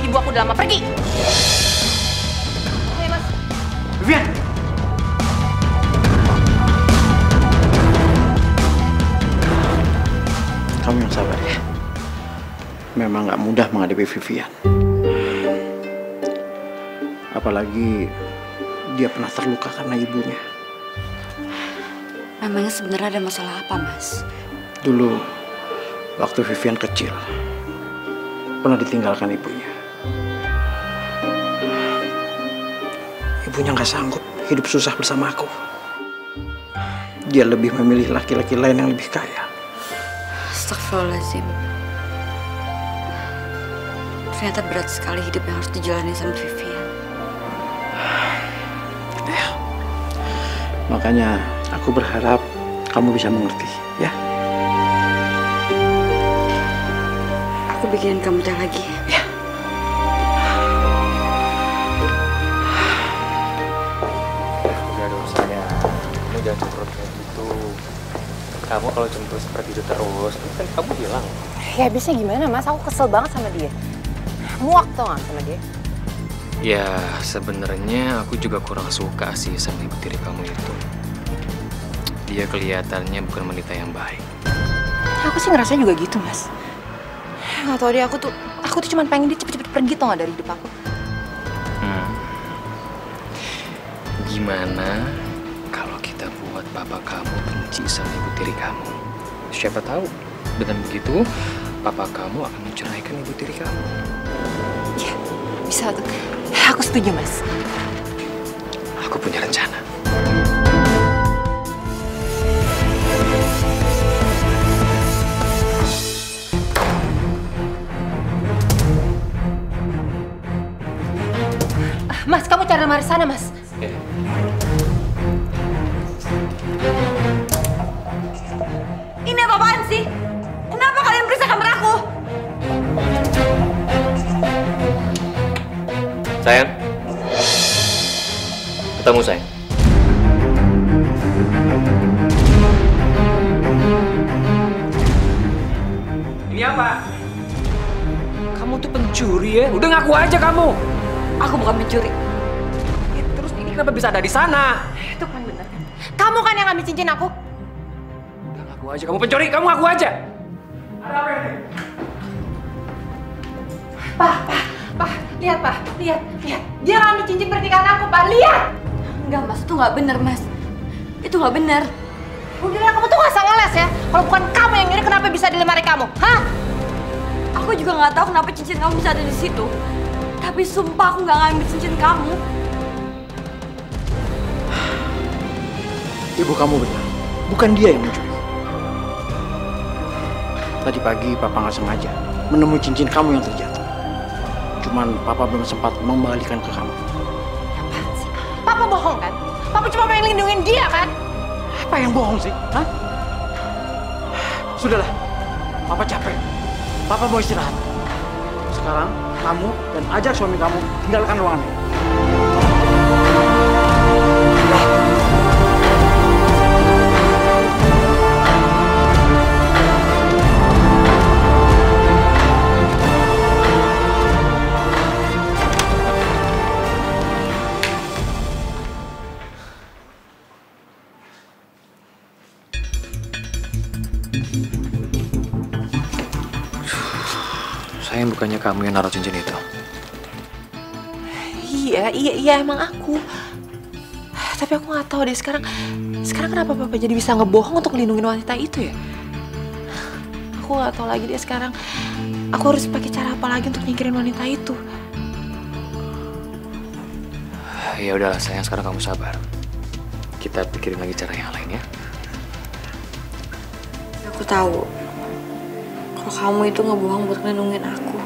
Ibu aku udah lama pergi. Oke, Mas. Vivian! Kamu yang sabar ya. Memang nggak mudah menghadapi Vivian. Apalagi dia pernah terluka karena ibunya. Memangnya sebenarnya ada masalah apa, Mas? Dulu, waktu Vivian kecil, pernah ditinggalkan ibunya. Ibunya nggak sanggup hidup susah bersama aku. Dia lebih memilih laki-laki lain yang lebih kaya. Astagfirullahaladzim. Ternyata berat sekali hidup yang harus dijalani sama Vivian. Makanya aku berharap kamu bisa mengerti, ya? Aku bikinin kamu teh lagi. Ya. Udah dong sayang, kamu jangan cemberut kayak gitu. Kamu kalau cemberut seperti itu terus, kan kamu hilang. Ya habisnya gimana, Mas? Aku kesel banget sama dia. Muak tau gak sama dia? Ya, sebenarnya aku juga kurang suka sih sama ibu tiri kamu itu. Dia kelihatannya bukan wanita yang baik. Aku sih ngerasanya juga gitu, Mas. Nggak tau deh, aku tuh cuma pengen dia cepet-cepet pergi tau nggak dari hidup aku. Gimana kalau kita buat papa kamu benci sama ibu tiri kamu? Siapa tahu dengan begitu papa kamu akan menceraikan ibu tiri kamu. Iya, bisa tuh. Aku setuju, Mas. Aku punya rencana. Mas, kamu cari lemari sana, Mas. Ini apa-apaan sih? Kenapa kalian periksa kamar aku? Sayang. Ketemu sayang. Ini apa? Kamu tuh pencuri ya? Udah ngaku aja kamu. Aku bukan pencuri. Terus ini kenapa bisa ada di sana? Itu kan bener kan? Kamu kan yang ngambil cincin aku. Udah ngaku aja kamu pencuri, kamu ngaku aja. Ada apa ini? Pak, lihat Pak, lihat. Dia ngambil cincin pernikahan aku, Pak, lihat. Enggak, Mas, itu nggak bener, Mas. Itu nggak bener. Udah, kamu tuh nggak salah les ya. Kalau bukan kamu yang nyuri, kenapa bisa di lemari kamu? Hah? Aku juga nggak tahu kenapa cincin kamu bisa ada di situ. Tapi sumpah aku nggak ngambil cincin kamu. Ibu kamu benar, bukan dia yang mencuri. Tadi pagi papa nggak sengaja menemui cincin kamu yang terjatuh. Cuman papa belum sempat mengembalikan ke kamu. Apaan sih? Papa bohong kan? Papa cuma pengen lindungin dia kan? Apa yang bohong sih? Hah? Sudahlah, papa capek. Papa mau istirahat. Sekarang kamu dan ajak suami kamu tinggalkan ruangan ini. Sayang, bukannya kamu yang naruh cincin itu? Iya emang aku. Tapi aku nggak tahu deh sekarang kenapa papa jadi bisa ngebohong untuk melindungi wanita itu ya? Aku nggak tahu lagi deh sekarang. Aku harus pakai cara apa lagi untuk nyingkirin wanita itu? Ya udahlah sayang, sekarang kamu sabar. Kita pikirin lagi cara yang lain ya. Aku tahu kalau kamu itu ngebohong buat ngelindungin aku.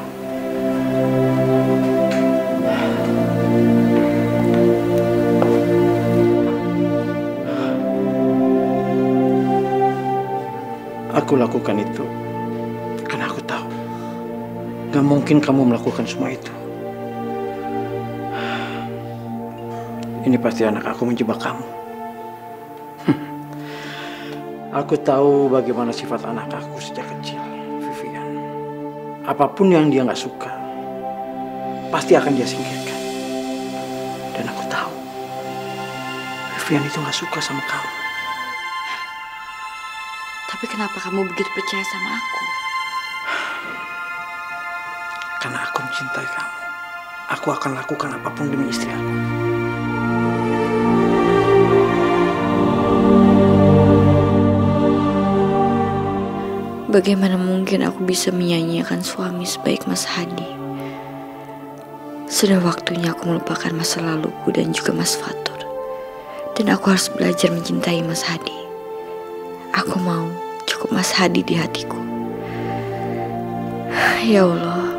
Aku lakukan itu karena aku tahu gak mungkin kamu melakukan semua itu. Ini pasti anak aku menjebak kamu. Aku tahu bagaimana sifat anak aku sejak kecil, Vivian. Apapun yang dia gak suka, pasti akan dia singkirkan. Dan aku tahu Vivian itu gak suka sama kamu. Tapi kenapa kamu begitu percaya sama aku? Karena aku mencintai kamu. Aku akan lakukan apapun demi istri aku. Bagaimana mungkin aku bisa menyanyiakan suami sebaik Mas Hadi? Sudah waktunya aku melupakan masa laluku dan juga Mas Fatur. Dan aku harus belajar mencintai Mas Hadi. Aku mau cukup Mas Hadi di hatiku. Ya Allah,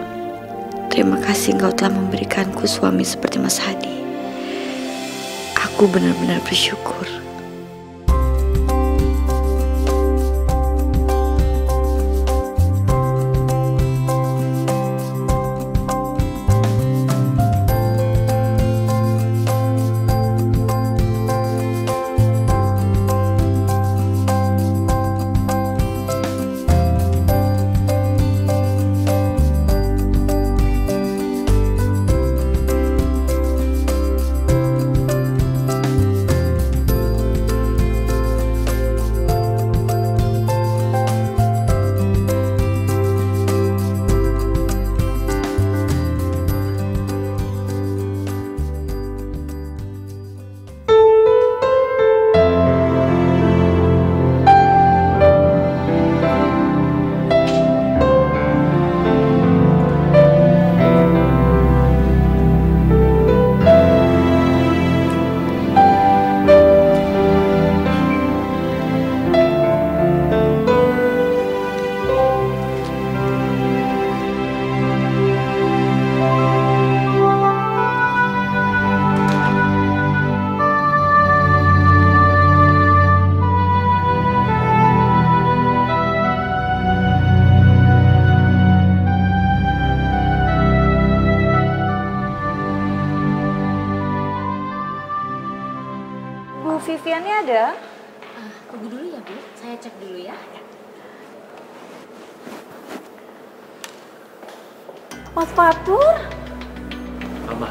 terima kasih Engkau telah memberikanku suami seperti Mas Hadi. Aku benar-benar bersyukur. ada. Tunggu dulu ya, Bu. Saya cek dulu ya. Mas Fatur? Mama,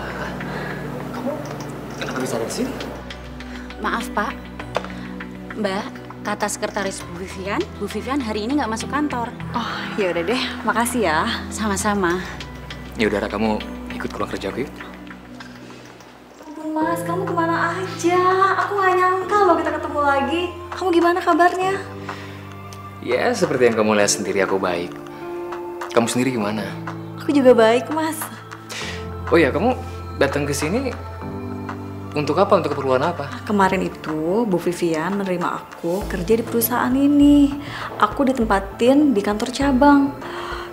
kamu kenapa bisa ada di sini? Maaf Pak, Mbak, kata sekretaris Bu Vivian hari ini nggak masuk kantor. Oh, ya udah deh, makasih ya. Sama-sama. Ya udah, kamu ikut pulang kerja aku yuk. Ampun Mas, kamu kemana aja? Aku gak nyangka loh kita ketemu lagi. Kamu gimana kabarnya? Ya, seperti yang kamu lihat sendiri, aku baik. Kamu sendiri gimana? Aku juga baik, Mas. Oh ya, kamu datang ke sini untuk apa? Untuk keperluan apa? Kemarin itu Bu Vivian menerima aku kerja di perusahaan ini. Aku ditempatin di kantor cabang.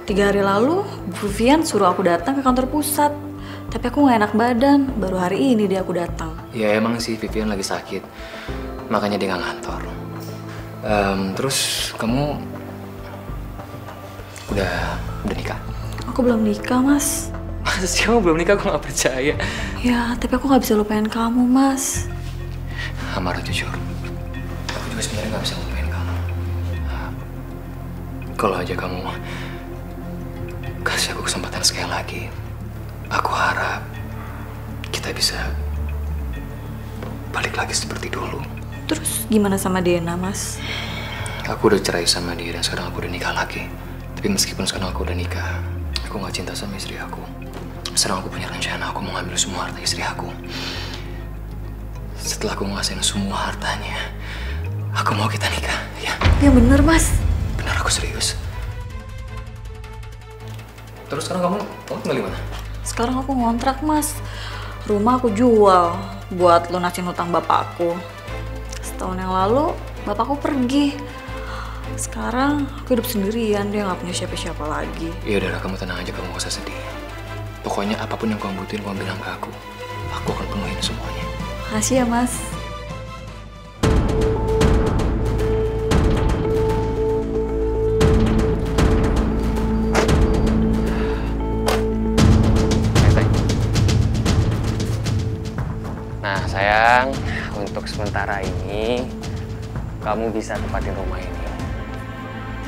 3 hari lalu Bu Vivian suruh aku datang ke kantor pusat. Tapi aku gak enak badan, baru hari ini dia aku datang. Ya emang sih Vivian lagi sakit, makanya dia nggak ngantor. Terus kamu udah nikah? Aku belum nikah, Mas. Masa sih kamu belum nikah? Aku nggak percaya. Ya, tapi aku gak bisa lupain kamu, Mas. Amara, jujur, aku juga sebenarnya nggak bisa lupain kamu. Kalau aja kamu kasih aku kesempatan sekali lagi, aku harap kita bisa balik lagi seperti dulu. Terus gimana sama Dena, Mas? Aku udah cerai sama dia dan sekarang aku udah nikah lagi. Tapi meskipun sekarang aku udah nikah, aku gak cinta sama istri aku. Sekarang aku punya rencana, aku mau ngambil semua harta istri aku. Setelah aku ngasihin semua hartanya, aku mau kita nikah, ya? Ya bener, Mas. Bener, aku serius. Terus sekarang kamu tinggal di mana? Sekarang aku ngontrak, Mas. Rumah aku jual buat lunasin hutang bapakku. Setahun yang lalu, bapakku pergi. Sekarang aku hidup sendirian, dia nggak punya siapa-siapa lagi. Ya udah, kamu tenang aja, kamu gak usah sedih. Pokoknya apapun yang kamu butuhin, kamu bilang ke aku. Aku akan penuhin semuanya. Makasih ya, Mas. Nah sayang, untuk sementara ini kamu bisa tempatin rumah ini.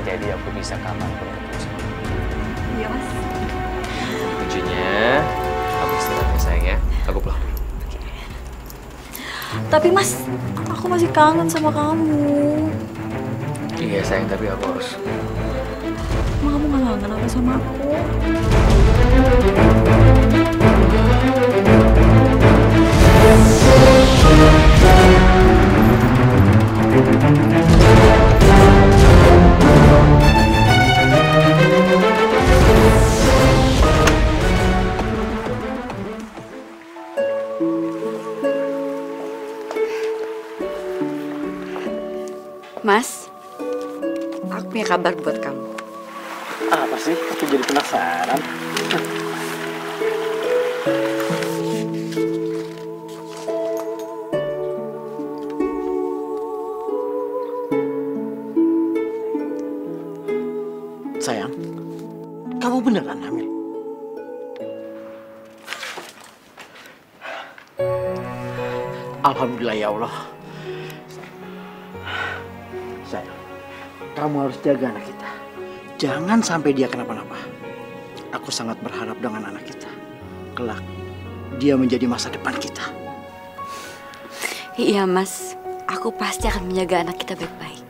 Jadi aku bisa kapanpun ketemu sama kamu. Iya, Mas. Kuncinya, kamu istirahat ya sayang ya. Aku pulang dulu. Tapi Mas, aku masih kangen sama kamu. Iya sayang, tapi aku harus. Emang kamu gak kangen apa sama aku? Mas, aku punya kabar buat kamu. Apa sih? Aku jadi penasaran. Sayang, kamu beneran hamil? Alhamdulillah ya Allah. Sayang, kamu harus jaga anak kita. Jangan sampai dia kenapa-napa. Aku sangat berharap dengan anak kita. Kelak, dia menjadi masa depan kita. Iya Mas, aku pasti akan menjaga anak kita baik-baik.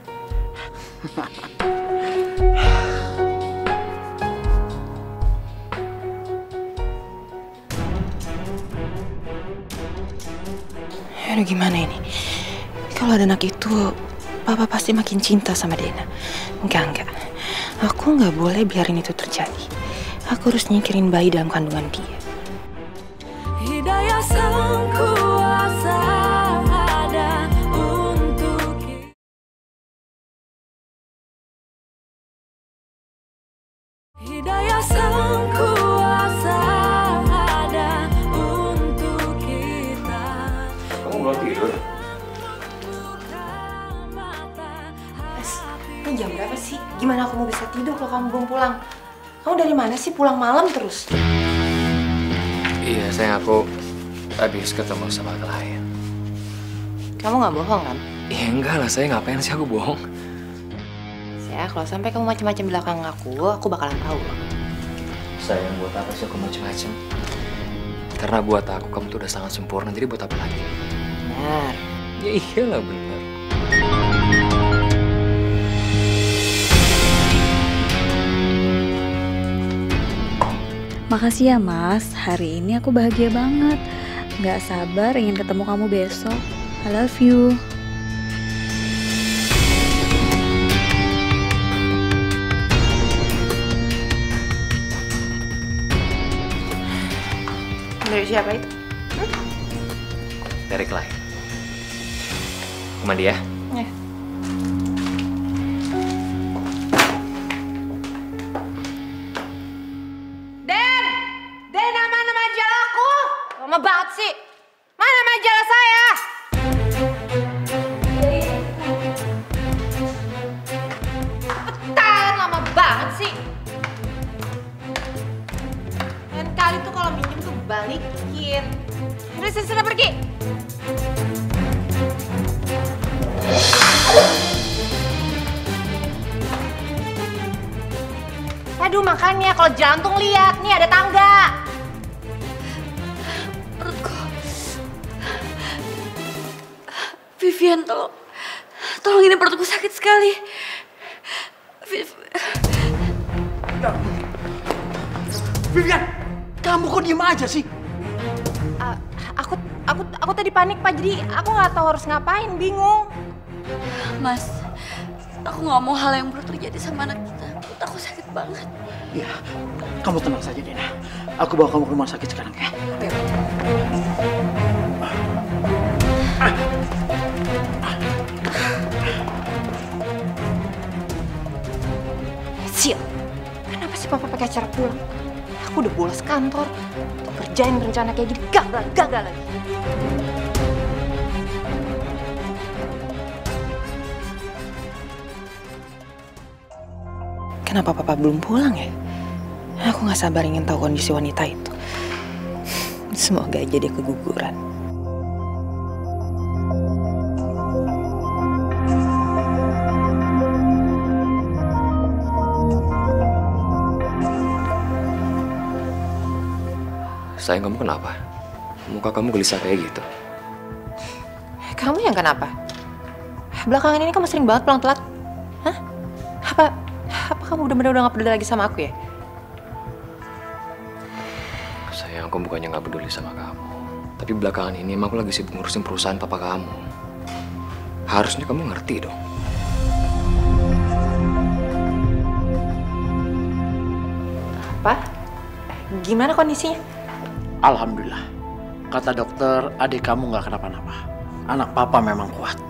Aduh, gimana ini? Kalau ada anak itu, Papa pasti makin cinta sama Dena. Enggak. Aku nggak boleh biarin itu terjadi. Aku harus nyingkirin bayi dalam kandungan dia. Hidayah sang kuasa ada untuk kita. Hidayah sang kuasa ada untuk kita. Kamu belum tidur? Ini jam berapa sih? Gimana aku mau bisa tidur kalau kamu belum pulang? Kamu dari mana sih pulang malam terus? Iya sayang, aku habis ketemu sama klien. Kamu nggak bohong kan? Ya enggak lah, saya ngapain sih aku bohong? Ya, kalau sampai kamu macam-macam belakang aku bakalan tahu loh. Sayang, buat apa sih aku macam-macam? Karena buat aku kamu tuh udah sangat sempurna, jadi buat apa lagi? Benar. Ya iyalah benar. Makasih ya Mas, hari ini aku bahagia banget. Gak sabar ingin ketemu kamu besok. I love you. Dari siapa itu? Dari klien. Aku mandi ya? Ya. Den, mana majalah aku? Lama banget sih. Mana majalah saya? Cepetan, lama banget sih. Dan kali tuh kalau minjem tuh balikin. Udah sudah pergi. Aduh, makanya kalau jalan tuh lihat nih ada tangga. Perutku. Vivian, tolong ini perutku sakit sekali. Vivian, kamu kok diem aja sih? Aku tadi panik Pak, jadi aku nggak tahu harus ngapain, bingung. Mas, aku nggak mau hal yang buruk terjadi sama anak kita. Perut aku sakit banget. Ya, kamu tenang saja Dena. Aku bawa kamu ke rumah sakit sekarang ya. Sil, kenapa sih Papa pakai acara pulang? Aku udah bolos kantor, untuk kerjain rencana kayak gini gagal lagi. Kenapa Papa belum pulang ya? Aku nggak sabar ingin tahu kondisi wanita itu. Semoga aja dia keguguran. Sayang, kamu kenapa? Muka kamu gelisah kayak gitu. Kamu yang kenapa? Belakangan ini kamu sering banget pulang telat. Hah? Apa kamu bener-bener udah gak peduli lagi sama aku ya? Sayang, aku bukannya gak peduli sama kamu. Tapi belakangan ini emang aku lagi sibuk ngurusin perusahaan papa kamu. Harusnya kamu ngerti dong. Apa? Gimana kondisinya? Alhamdulillah. Kata dokter, adik kamu nggak kenapa-napa. Anak papa memang kuat.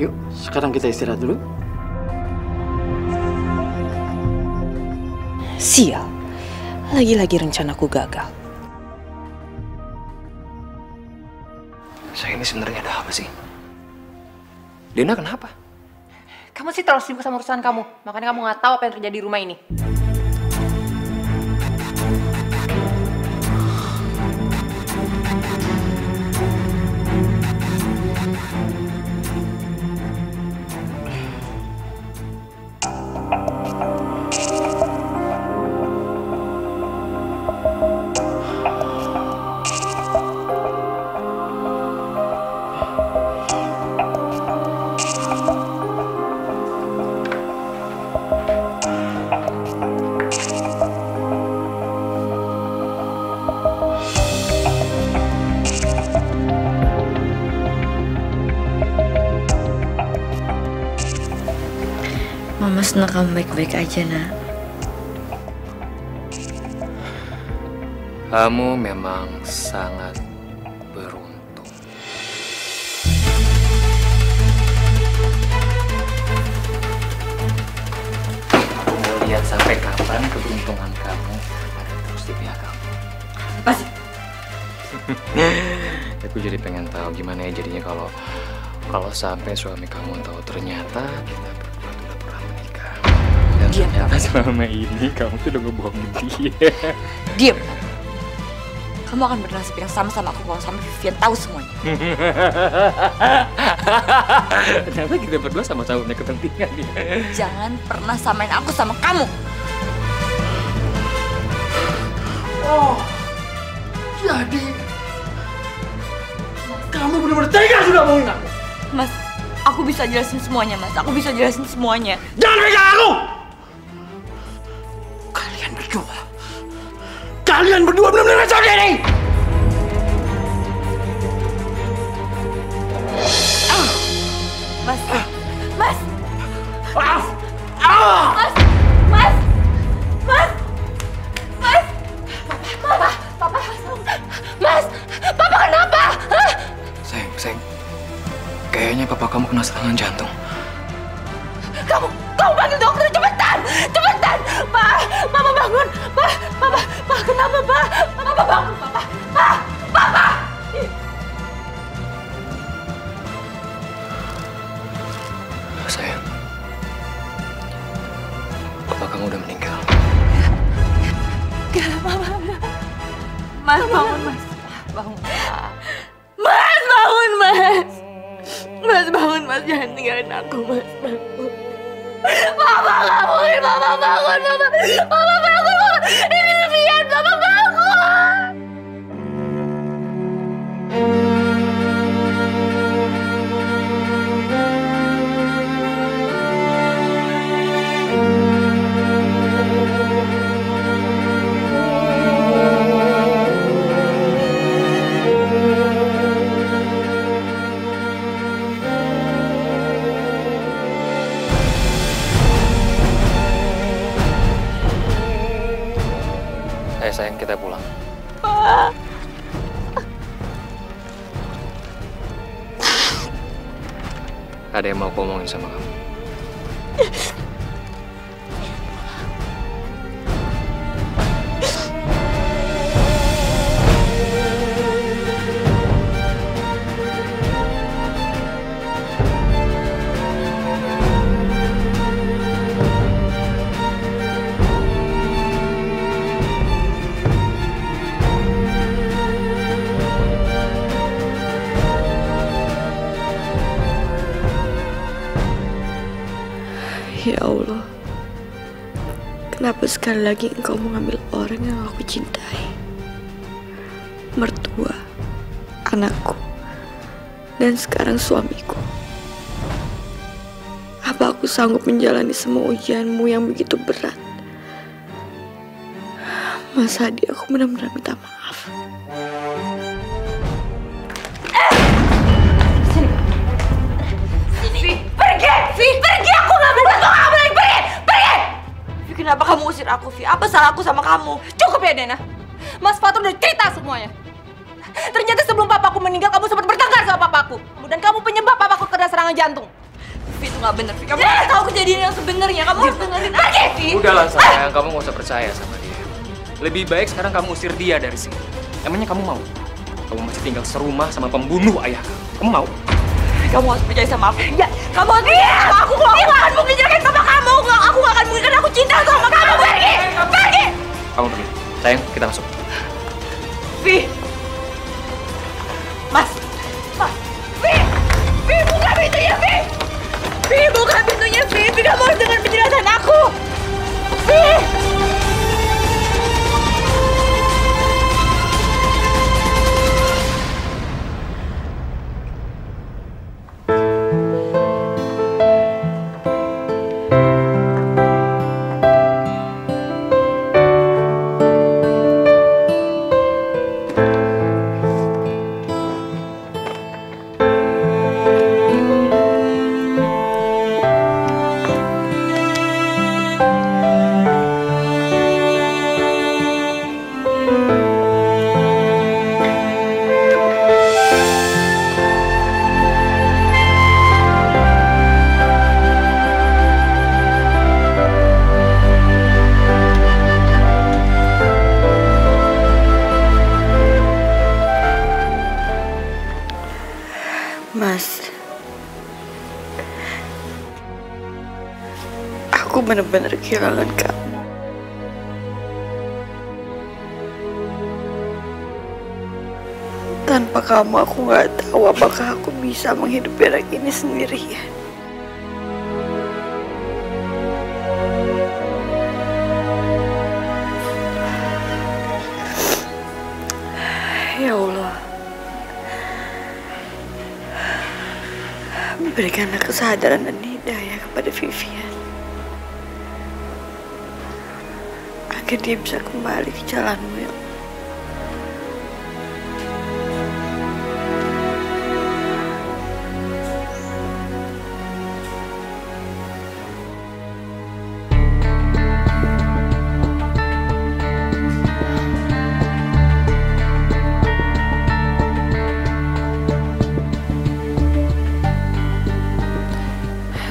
Yuk, sekarang kita istirahat dulu. Sial, lagi-lagi rencanaku gagal. Saya ini sebenarnya ada apa sih? Dena kenapa? Kamu sih terlalu sibuk sama urusan kamu, makanya kamu nggak tahu apa yang terjadi di rumah ini. Mama senang kamu baik-baik aja, nak. Kamu memang sangat beruntung. Aku mau lihat sampai kapan keberuntungan kamu ada terus di pihak kamu. Apa sih? Aku jadi pengen tahu gimana ya jadinya kalau sampai suami kamu tahu ternyata kita berdua tuh udah pernah menikah. Dan ternyata selama ini kamu tuh udah ngebohongin dia. Diam. kamu akan bernasib yang sama aku kalau sampai Vivian tahu semuanya. Ternyata kita berdua sama-sama punya kepentingan nih. Jangan pernah samain aku sama kamu. Oh, jadi kamu benar-benar tega sudah bohongin aku. Mas, aku bisa jelasin semuanya, Mas. Aku bisa jelasin semuanya. Jangan pegang aku! Kalian berdua benar-benar kacau diri! Mas, Mas! Mas! Mas! Mas! Mas! Mas! Papa! Mas! Papa kenapa? Hah? Sayang. Kayaknya papa kamu kena serangan jantung. Kamu panggil dokter, cepetan! Cepetan! Pak! Papa bangun! Pak! Pak, kenapa, Pak? Papa bangun, Papa! Pak! Papa! Sayang, papa kamu udah meninggal. Mas, bangun, Mas. Bangun, Mas, bangun, Mas. Mas, bangun, Mas. Jangan tinggalin aku, Mas. Bangun. Papa bangun, Papa bangun, Papa. Papa bangun. Ini Vivian, Papa bangun. Sayang, kita pulang. Pak. Ada yang mau aku omongin sama kamu. Ya Allah, kenapa sekali lagi engkau mengambil orang yang aku cintai? Mertua, anakku, dan sekarang suamiku. Apa aku sanggup menjalani semua ujianmu yang begitu berat? Mas Hadi, aku benar-benar minta maaf. Pergi! Aku gak boleh sama kamu lagi! Pergi! Vi, kenapa kamu usir aku, Vi? Apa salahku sama kamu? Cukup ya, Dena. Mas Fatur udah cerita semuanya. Ternyata sebelum papaku meninggal, kamu sempat bertengkar sama papaku. Kemudian kamu penyebab papaku kena serangan jantung. Vi, itu gak bener, Vi. Kamu harus tahu kejadian yang sebenarnya. Kamu harus dengerin aku, Vi. Udahlah sayang, kamu gak usah percaya sama dia. Lebih baik sekarang kamu usir dia dari sini. Emangnya kamu mau? Kamu masih tinggal serumah sama pembunuh ayah kamu. Kamu mau? Kamu harus percaya sama aku. Ya, kamu harus percaya sama aku. Aku gak akan mungkin jagain sama kamu. Aku gak akan mungkin, karena aku cinta sama kamu. Pergi! Kamu pergi. Sayang, kita masuk. Vi! Mas! Vi! Buka pintunya, Vi! Vi, buka pintunya, Vi! Vi, kamu harus dengar penjelasan aku! Vi! Mas, aku benar-benar kehilangan kamu. Tanpa kamu aku nggak tahu apakah aku bisa menghidupi anak ini sendirian. Ya Allah, berikanlah kesadaran dan hidayah kepada Vivian agar dia bisa kembali ke jalanmu ya Allah.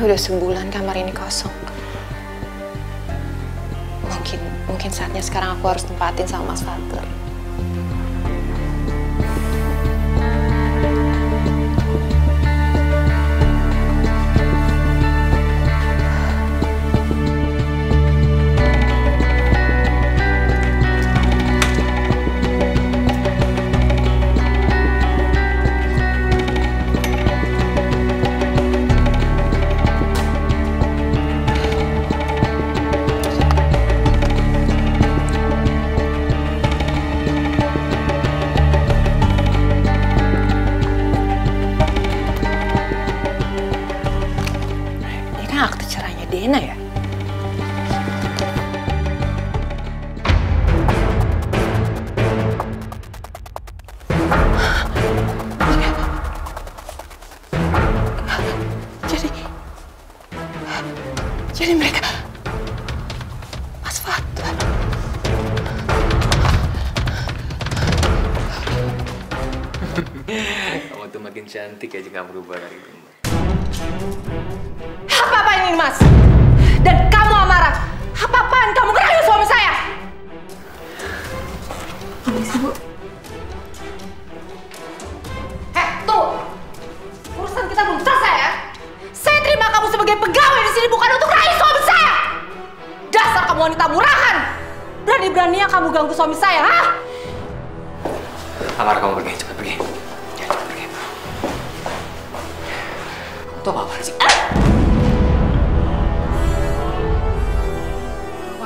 Udah sebulan kamar ini kosong. Mungkin saatnya sekarang aku harus tempatin sama Mas Fatur. Dena ya? Jadi mereka Mas Fatur. Kamu tuh makin cantik aja nggak berubah dari dulu. Apa ini Mas? Dan kamu amarah? Apa-apaan kamu ngerayu suami saya? Permisi, Bu. Tuh! Urusan kita belum selesai ya? Saya terima kamu sebagai pegawai di sini bukan untuk rayu suami saya! Dasar kamu wanita murahan! Berani-beraninya kamu ganggu suami saya, ha? Amar, kamu pergi, cepat pergi. Ya, cepat pergi. Kamu tuh apa-apaan sih?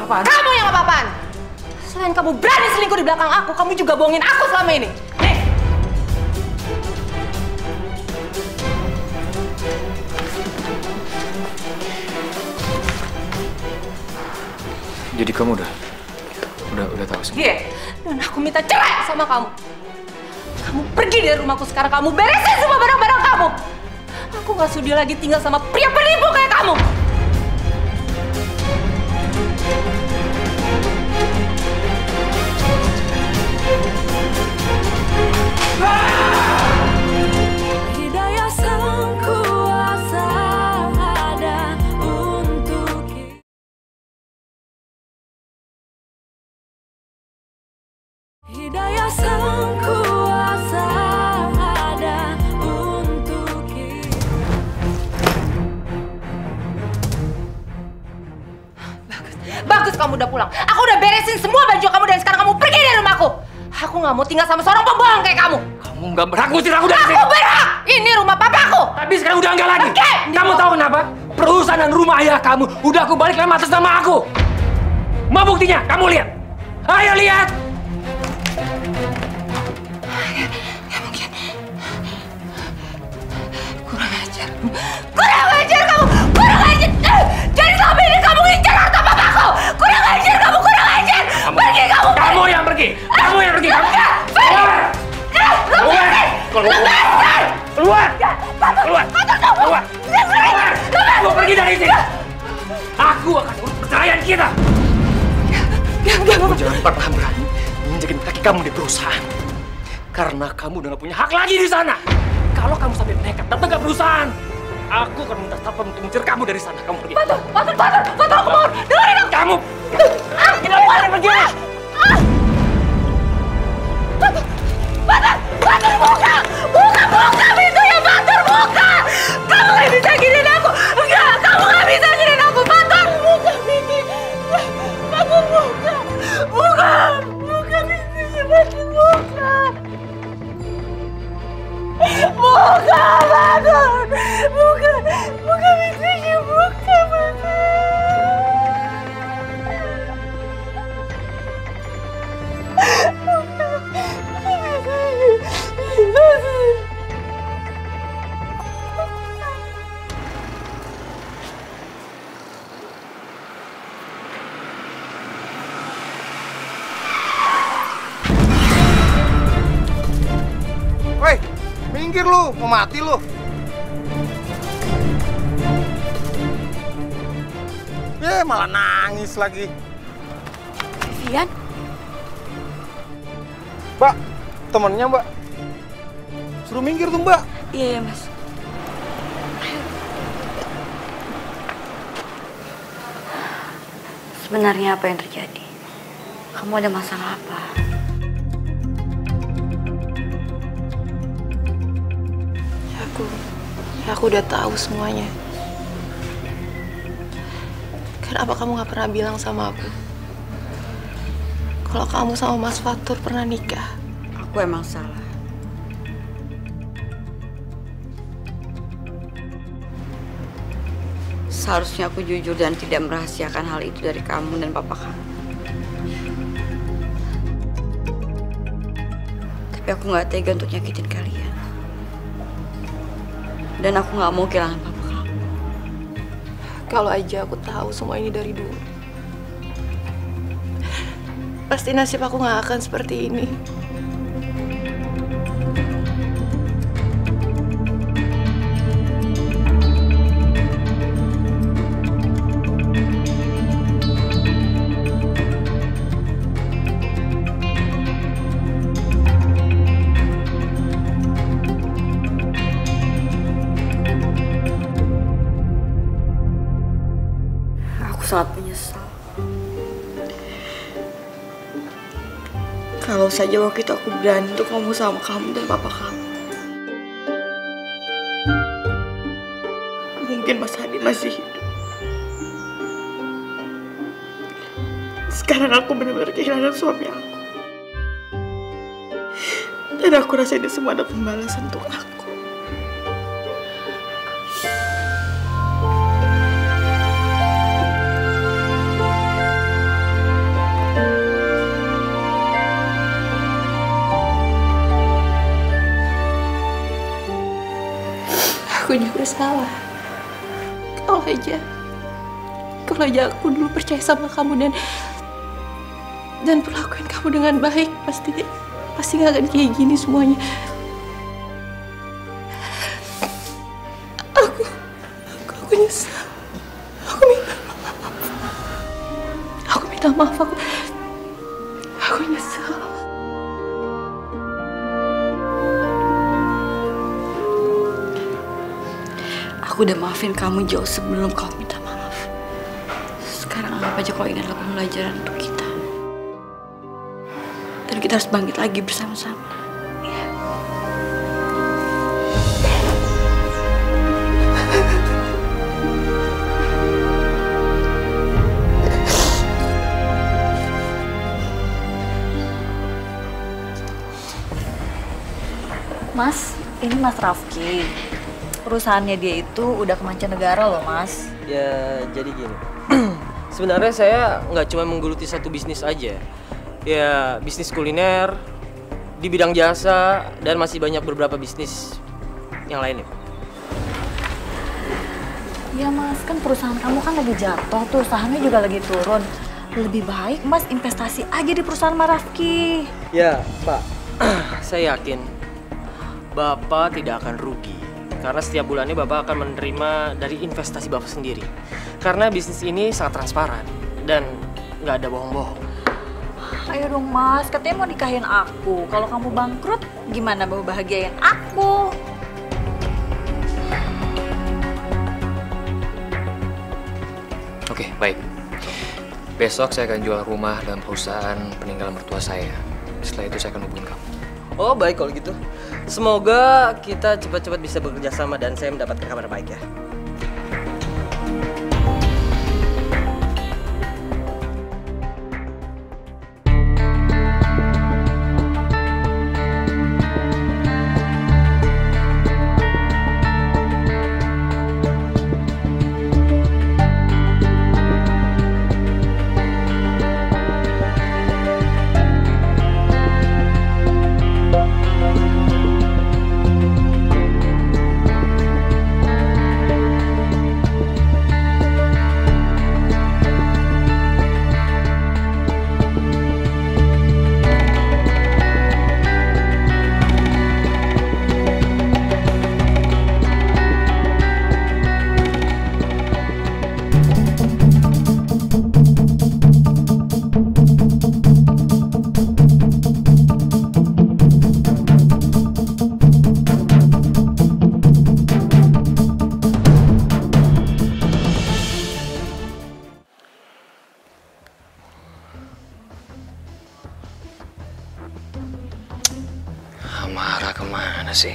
Apaan? Kamu yang apa-apaan? Selain kamu berani selingkuh di belakang aku, kamu juga bohongin aku selama ini. Nih. Jadi kamu udah tahu semua? Iya. Dan aku minta cerai sama kamu. Kamu pergi dari rumahku sekarang, kamu beresin semua barang-barang kamu. Aku gak sudi lagi tinggal sama pria penipu kayak kamu. Hidayah sang kuasa ada untuk kita. Hidayah sang kuasa ada untuk kita. Bagus kamu udah pulang. Aku udah beresin semua baju kamu dan sekarang kamu pergi dari rumahku. Aku nggak mau tinggal sama seorang pembohong kayak kamu. Kamu nggak berhak ngusir aku dari sini. Aku berhak. Ini rumah papaku. Tapi sekarang udah enggak lagi. Oke. Kamu tahu kenapa? Perusahaan dan rumah ayah kamu udah aku balik lagi atas nama aku. Mau buktinya? Kamu lihat. Ayo lihat. Nggak mungkin. Kurang ajar. Kurang ajar kamu. Kurang ajar. Jadi selama ini kamu ngincar harta papaku. Kurang ajar kamu. Kurang ajar. Pergi kamu. Kamu yang pergi. Kamu yang pergi. Kamu keluar. Keluar. Keluar. Keluar. Keluar. Keluar. Keluar. Kamu pergi dari sini. Aku akan urus perceraian kita. Kamu jangan pernah berani menginjakin kaki kamu di perusahaan. Karena kamu udah gak punya hak lagi di sana. Kalau kamu sampai nekat datang ke perusahaan, aku akan minta satpam untuk mencari kamu dari sana. Kamu pergi. Fatur, aku mohon. Dengerin aku. Kamu. Kita boleh pergi. Fatur, buka! Buka pintunya, Fatur, buka! Kamu gak bisa giniin aku! Enggak, kamu gak bisa giniin aku, Fatur! Buka pintunya! Fatur, buka! Buka pintunya, Fatur, buka! minggir lu, mau mati lu. Malah nangis lagi. Vivian? Mbak, temennya Mbak. Suruh minggir tuh Mbak. Iya, Mas. Sebenarnya apa yang terjadi? Kamu ada masalah apa? Aku udah tahu semuanya. Kenapa kamu gak pernah bilang sama aku kalau kamu sama Mas Fatur pernah nikah? Aku emang salah. Seharusnya aku jujur dan tidak merahasiakan hal itu dari kamu dan papa kamu. Tapi aku gak tega untuk nyakitin kalian. Dan aku gak mau kehilangan papa kamu. Kalau aja aku tahu semua ini dari dulu, pasti nasib aku gak akan seperti ini. Sangat menyesal. Kalau saja waktu itu aku berani untuk ngomong sama kamu dan papa kamu, mungkin Mas Hadi masih hidup. Sekarang aku benar-benar kehilangan suami aku. Dan aku rasa ini semua ada pembalasan untuk aku. Aku juga salah. Kalau aja aku dulu percaya sama kamu dan perlakuin kamu dengan baik, pasti gak akan kayak gini semuanya. Aku nyesal. Aku minta maaf. Aku nyesal. Aku udah maafin kamu jauh sebelum kamu minta maaf. Sekarang anggap aja kalau ini adalah pembelajaran untuk kita. Dan kita harus bangkit lagi bersama-sama. Ya. Mas, ini Mas Rafki. Perusahaannya dia itu udah ke mancanegara loh, Mas. Ya, jadi gini. Sebenarnya saya nggak cuma menggeluti satu bisnis aja. Ya, bisnis kuliner, di bidang jasa, dan masih banyak beberapa bisnis yang lainnya. Iya, Mas. Kan perusahaan kamu kan lagi jatuh tuh. Sahamnya juga lagi turun. Lebih baik, Mas, investasi aja di perusahaan Mas Rafki. Ya, Pak. Saya yakin Bapak tidak akan rugi. Karena setiap bulannya Bapak akan menerima dari investasi Bapak sendiri. Karena bisnis ini sangat transparan dan nggak ada bohong-bohong. Ayo dong, Mas, katanya mau nikahin aku. Kalau kamu bangkrut, gimana mau bahagiain aku? Oke, baik. Besok saya akan jual rumah dan perusahaan peninggalan mertua saya. Setelah itu saya akan hubungin kamu. Oh, baik kalau gitu. Semoga kita cepat-cepat bisa bekerja sama dan saya mendapatkan kabar baik ya. Amara kemana sih?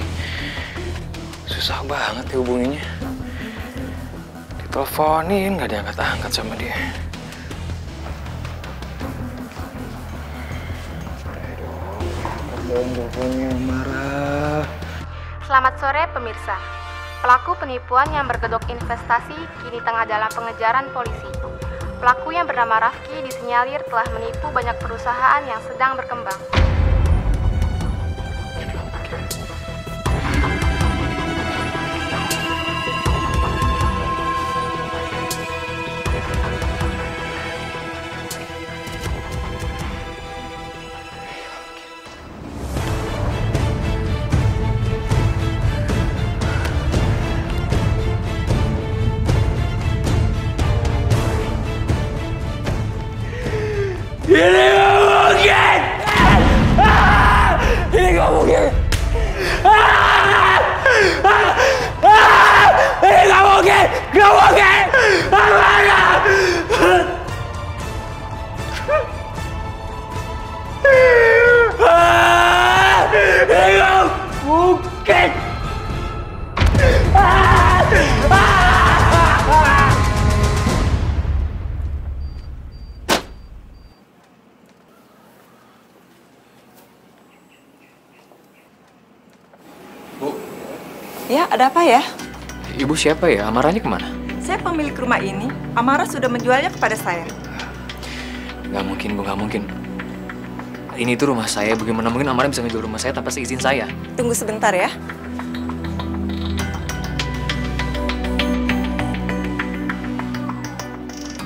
Susah banget dihubunginya. Diteleponin nggak diangkat-angkat sama dia. Teleponnya Amara. Selamat sore pemirsa. Pelaku penipuan yang berkedok investasi kini tengah dalam pengejaran polisi. Pelaku yang bernama Rafki disinyalir telah menipu banyak perusahaan yang sedang berkembang. Ini gak mungkin! Ini gak mungkin! Ini gak mungkin! Gak mungkin! Ini gak mungkin! Ya, ada apa ya? Ibu siapa ya? Amaranya kemana? Saya pemilik rumah ini. Amara sudah menjualnya kepada saya. Nggak mungkin, Bu, nggak mungkin. Ini tuh rumah saya, bagaimana mungkin Amara bisa ngejual rumah saya tanpa seizin saya? Tunggu sebentar ya.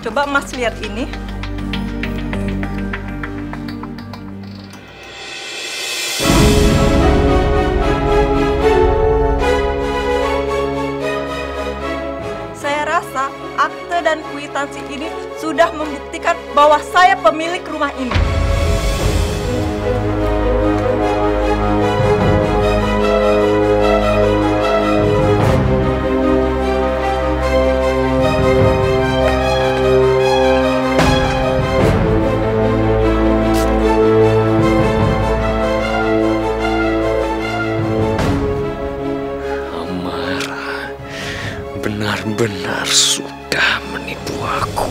Coba Mas lihat ini. Akte dan kwitansi ini sudah membuktikan bahwa saya pemilik rumah ini. Amara benar-benar sudah menipu aku.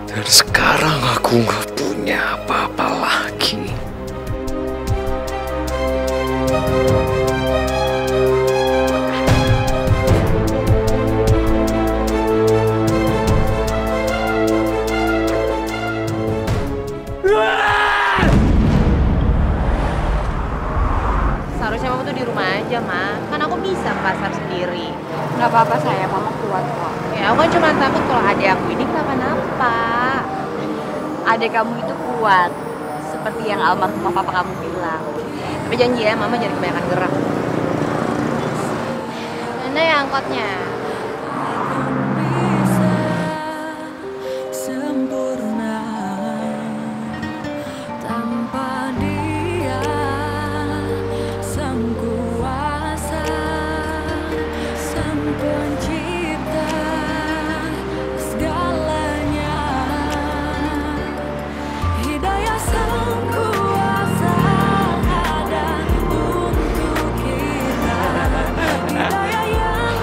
Dan sekarang aku nggak punya apa-apa lagi. Seharusnya mama tuh di rumah aja, Ma. Kan aku bisa ke pasar sendiri. Nggak apa-apa saya, mama kuat kok. Ya, aku kan cuma takut kalau adik aku ini kenapa-napa. Adik kamu itu kuat, seperti yang almarhum papa kamu bilang. Tapi janji ya, mama jangan kebanyakan gerak. Mana ya angkotnya? Sempurna tanpa dia, sang kuasa, sang pencipta segalanya. Hidayah sang kuasa ada untuk kita. Hidayah yang